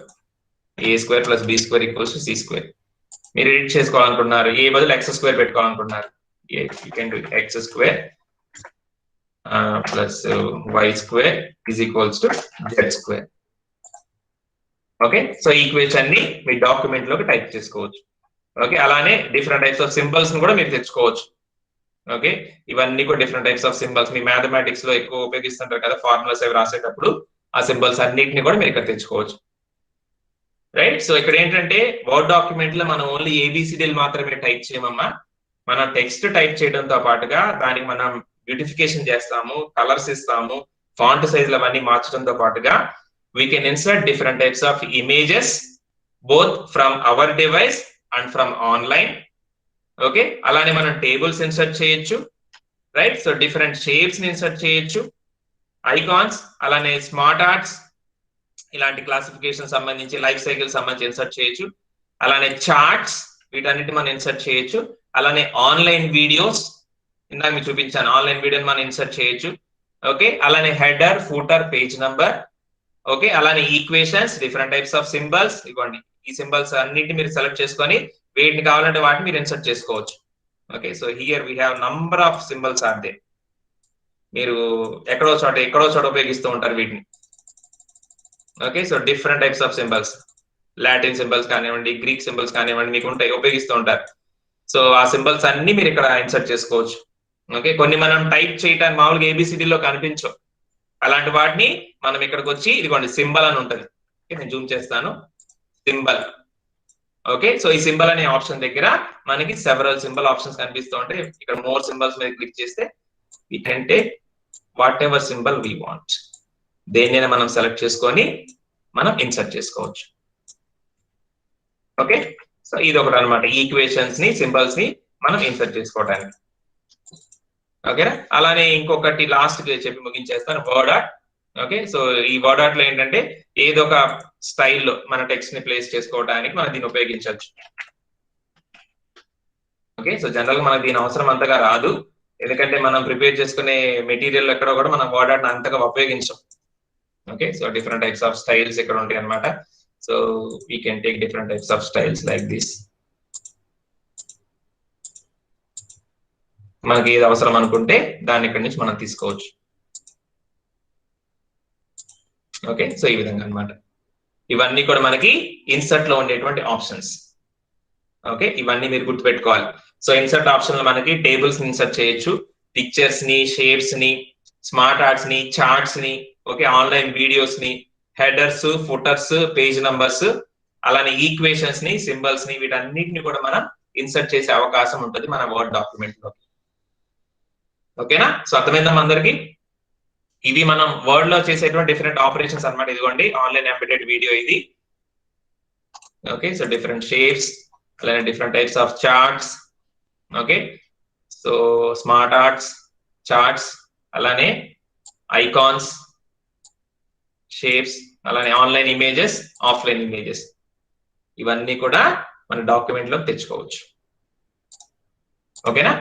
a square plus b square equals to c square. మీరు ఎడిట్ చేసుకోవాలనుకున్నారు, a బదులు x square పెట్టుకోవాలనుకున్నారు, you can do x square plus y square is equals to z square. Okay, so equation ని మీ డాక్యుమెంట్ లోకి టైప్ చేసుకోవచ్చు. ఓకే, అలానే డిఫరెంట్ టైప్స్ ఆఫ్ సింబల్స్ ని కూడా మీరు తెచ్చుకోవచ్చు. ఓకే, ఇవన్నీ కూడా different types of symbols, me mathematics లో ఎక్కువ ఉపయోగిస్తుంటారు కదా ఫార్ములాస్ అవి రాసేటప్పుడు, ఆ సింబల్స్ అన్నిటిని కూడా మీరు ఇక్కడ తెచ్చుకోవచ్చు. రైట్, సో ఇక్కడ ఏంటంటే వర్డ్ డాక్యుమెంట్ లో మనం ఓన్లీ ఏబిసిడీలు మాత్రమే టైప్ చేయమమ్మా, మనం టెక్స్ట్ టైప్ చేయడంతో పాటుగా దానికి మనం బ్యూటిఫికేషన్ చేస్తాము, కలర్స్ ఇస్తాము, ఫాంట్ సైజులు అవన్నీ మార్చడంతో పాటుగా we can insert different types of images both from our device and from online. Okay, అలానే మనం టేబుల్స్ ఇన్సర్ట్ చేయొచ్చు. రైట్, సో డిఫరెంట్ షేప్స్ ని ఇన్సర్ట్ చేయొచ్చు, ఐకాన్స్, అలానే స్మార్ట్ ఆర్ట్స్, ఇలాంటి క్లాసిఫికేషన్ సంబంధించి లైఫ్ సైకిల్ సంబంధించి ఇన్సర్ట్ చేయొచ్చు, అలానే చార్ట్స్, వీటన్నిటి మనం ఇన్సర్ట్ చేయొచ్చు, అలానే ఆన్లైన్ వీడియోస్, ఇందాక మీకు చూపించాను ఆన్లైన్ వీడియోని మనం ఇన్సర్ట్ చేయొచ్చు. ఓకే, అలానే header, footer, page number. Okay, అలానే equations, different types of symbols, ఇవ్వండి ఈ సింబల్స్ అన్నింటిని మీరు సెలెక్ట్ చేసుకొని వీటిని కావాలంటే వాటిని మీరు ఇన్సర్ట్ చేసుకోవచ్చు. Okay, so here we have number of symbols are they, మీరు ఎక్కడో చోట ఉపయోగిస్తూ ఉంటారు వీటిని. Okay, so different types of symbols, Latin symbols కానివ్వండి, గ్రీక్ సింబల్స్ కానివ్వండి, మీకు ఉంటాయి, ఉపయోగిస్తూ ఉంటారు. సో ఆ సింబల్స్ అన్ని మీరు ఇక్కడ ఇన్సర్ట్ చేసుకోవచ్చు. ఓకే, కొన్ని మనం టైప్ చేయడానికి మామూలుగా ఏబిసిడిలో కనిపించవు, అలాంటి వాటిని మనం ఇక్కడికి వచ్చి ఇదిగోండి సింబల్ అని ఉంటుంది, నేను జూమ్ చేస్తాను, సింబల్. ఓకే, సో ఈ సింబల్ అనే ఆప్షన్ దగ్గర మనకి సెవరల్ సింబల్ ఆప్షన్స్ కనిపిస్తూ ఉంటాయి. ఇక్కడ మోర్ సింబల్స్ మీద క్లిక్ చేస్తే we can take whatever symbol we want, దేన్నైనా మనం సెలెక్ట్ చేసుకొని మనం ఇన్సర్ట్ చేసుకోవచ్చు. ఓకే, సో ఇది ఒకటి అనమాట, ఈక్వేషన్స్ ని సింబల్స్ ని మనం ఇన్సర్ట్ చేసుకోవడానికి. ఓకేనా, అలానే ఇంకొకటి లాస్ట్ చెప్పి ముగించేస్తాను, వర్డ్ ఆర్ట్. ఓకే, సో ఈ వర్డ్ ఆర్ట్ లో ఏంటంటే ఏదో ఒక స్టైల్లో మన టెక్స్ట్ ని ప్లేస్ చేసుకోవడానికి మనం దీన్ని ఉపయోగించవచ్చు. ఓకే, సో జనరల్ గా మనకు దీని అవసరం అంతగా రాదు, ఎందుకంటే మనం ప్రిపేర్ చేసుకునే మెటీరియల్ ఎక్కడో కూడా మనం వర్డ్ ఆర్ట్ అంతగా ఉపయోగించాం. Okay, so different types of styles ఇక్కడ ఉంటాయి అనమాట. So we can take different types of styles like this. మనకి ఏది అవసరం అనుకుంటే దాన్ని ఇక్కడి నుంచి మనం తీసుకోవచ్చు. ఓకే, సో ఈ విధంగా అన్నమాట, ఇవన్నీ కూడా మనకి ఇన్సర్ట్ లో ఉండేటువంటి ఆప్షన్స్. ఓకే, ఇవన్నీ మీరు గుర్తుపెట్టుకోవాలి. సో ఇన్సర్ట్ ఆప్షన్ లో మనకి టేబుల్స్ ని ఇన్సర్ట్ చేయొచ్చు, పిక్చర్స్ ని, షేప్స్ ని, స్మార్ట్ ఆర్ట్స్ ని, చార్ట్స్ ని, ఓకే ఆన్లైన్ వీడియోస్ ని, హెడర్స్, ఫుటర్స్, పేజ్ నంబర్స్, అలానే ఈక్వేషన్స్ ని, సింబల్స్ ని, వీటన్నిటిని కూడా మనం ఇన్సర్ట్ చేసే అవకాశం ఉంటుంది మన వర్డ్ డాక్యుమెంట్ లో. ఓకేనా, సో అర్థమైందా అందరికి? ఇవి మనం వర్డ్ లో చేసేటువంటి డిఫరెంట్ ఆపరేషన్స్ అన్నమాట. ఇదిగోండి ఆన్లైన్ ఎంబెడెడ్ వీడియో ఇది. ఓకే, సో డిఫరెంట్ షేప్స్, అలానే different types of charts. Okay, so smart arts, charts, అలానే ఐకాన్స్, షేప్స్, అలానే ఆన్లైన్ ఇమేజెస్, ఆఫ్లైన్ ఇమేజెస్, ఇవన్నీ కూడా మన డాక్యుమెంట్ లో తెచ్చుకోవచ్చు. ఓకేనా,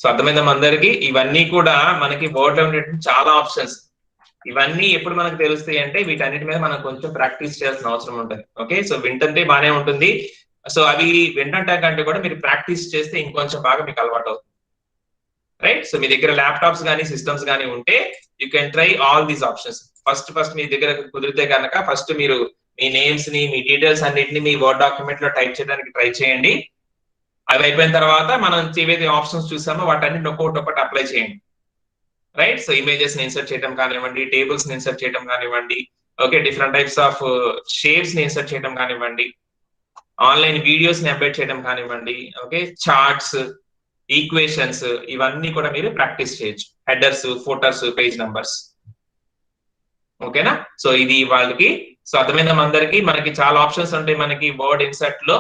సో అర్థమైందా అందరికి? ఇవన్నీ కూడా మనకి వర్డ్ లో ఉండేటువంటి చాలా ఆప్షన్స్. ఇవన్నీ ఎప్పుడు మనకు తెలుస్తాయి అంటే వీటన్నిటి మీద మనం కొంచెం ప్రాక్టీస్ చేయాల్సిన అవసరం ఉంటుంది. ఓకే, సో వింటుంటే బాగానే ఉంటుంది, సో అవి వింటంటే కంటే కూడా మీరు ప్రాక్టీస్ చేస్తే ఇంకొంచెం బాగా మీకు అలవాటు అవుతుంది. రైట్. సో మీ దగ్గర ల్యాప్టాప్స్ కానీ సిస్టమ్స్ కానీ ఉంటే you can try all these options. First మీ దగ్గర కుదిరితే కనుక ఫస్ట్ మీరు మీ నేమ్స్ ని మీ డీటెయిల్స్ అన్నిటిని మీ వర్డ్ డాక్యుమెంట్ లో టైప్ చేయడానికి ట్రై చేయండి. అవి అయిపోయిన తర్వాత మనం ఏవైతే ఆప్షన్స్ చూసామో వాటన్నిటిని ఒక్కొక్కటి అప్లై చేయండి. రైట్. సో ఇమేజెస్ ని ఇన్సర్ట్ చేయడం కానివ్వండి, టేబుల్స్ ని ఇన్సర్ట్ చేయడం కానివ్వండి, okay, different types of shapes ని ఇన్సర్ట్ చేయడం కానివ్వండి, ఆన్లైన్ వీడియోస్ ని అప్డేట్ చేయడం కానివ్వండి, ఓకే, చార్ట్స్, ఈక్వేషన్స్, ఇవన్నీ కూడా మీరు ప్రాక్టీస్ చేయొచ్చు. Headers, photos, page numbers. ఓకేనా. సో ఇది వాళ్ళకి సో అర్థమైన అందరికి మనకి చాలా ఆప్షన్స్ ఉంటాయి మనకి వర్డ్ ఇన్సర్ట్ లో,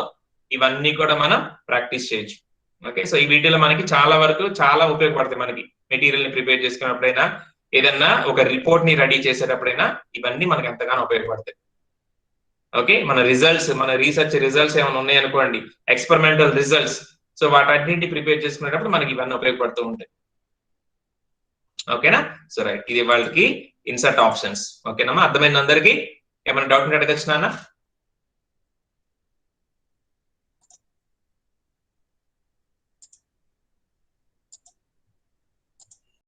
ఇవన్నీ కూడా మనం ప్రాక్టీస్ చేయొచ్చు. ఓకే. సో ఈ వీడియోలో మనకి చాలా వరకు చాలా ఉపయోగపడతాయి. మనకి మెటీరియల్ ని ప్రిపేర్ చేసుకున్నప్పుడైనా ఏదన్నా ఒక రిపోర్ట్ ని రెడీ చేసేటప్పుడైనా ఇవన్నీ మనకి ఎంతగానో ఉపయోగపడతాయి. ఓకే. మన రిజల్ట్స్, మన రీసెర్చ్ రిజల్ట్స్ ఏమైనా ఉన్నాయి అనుకోండి, ఎక్స్పెరిమెంటల్ రిజల్ట్స్, సో వాటన్నింటిని ప్రిపేర్ చేసుకునేటప్పుడు మనకి ఇవన్నీ ఉపయోగపడుతూ ఉంటాయి. ఓకేనా. సో రైట్, ఇది వాళ్ళకి ఇన్సర్ట్ ఆప్షన్స్. ఓకేనమ్మా, అర్థమైంది అందరికి? ఏమైనా డౌట్ అడగచ్చు నాన్న?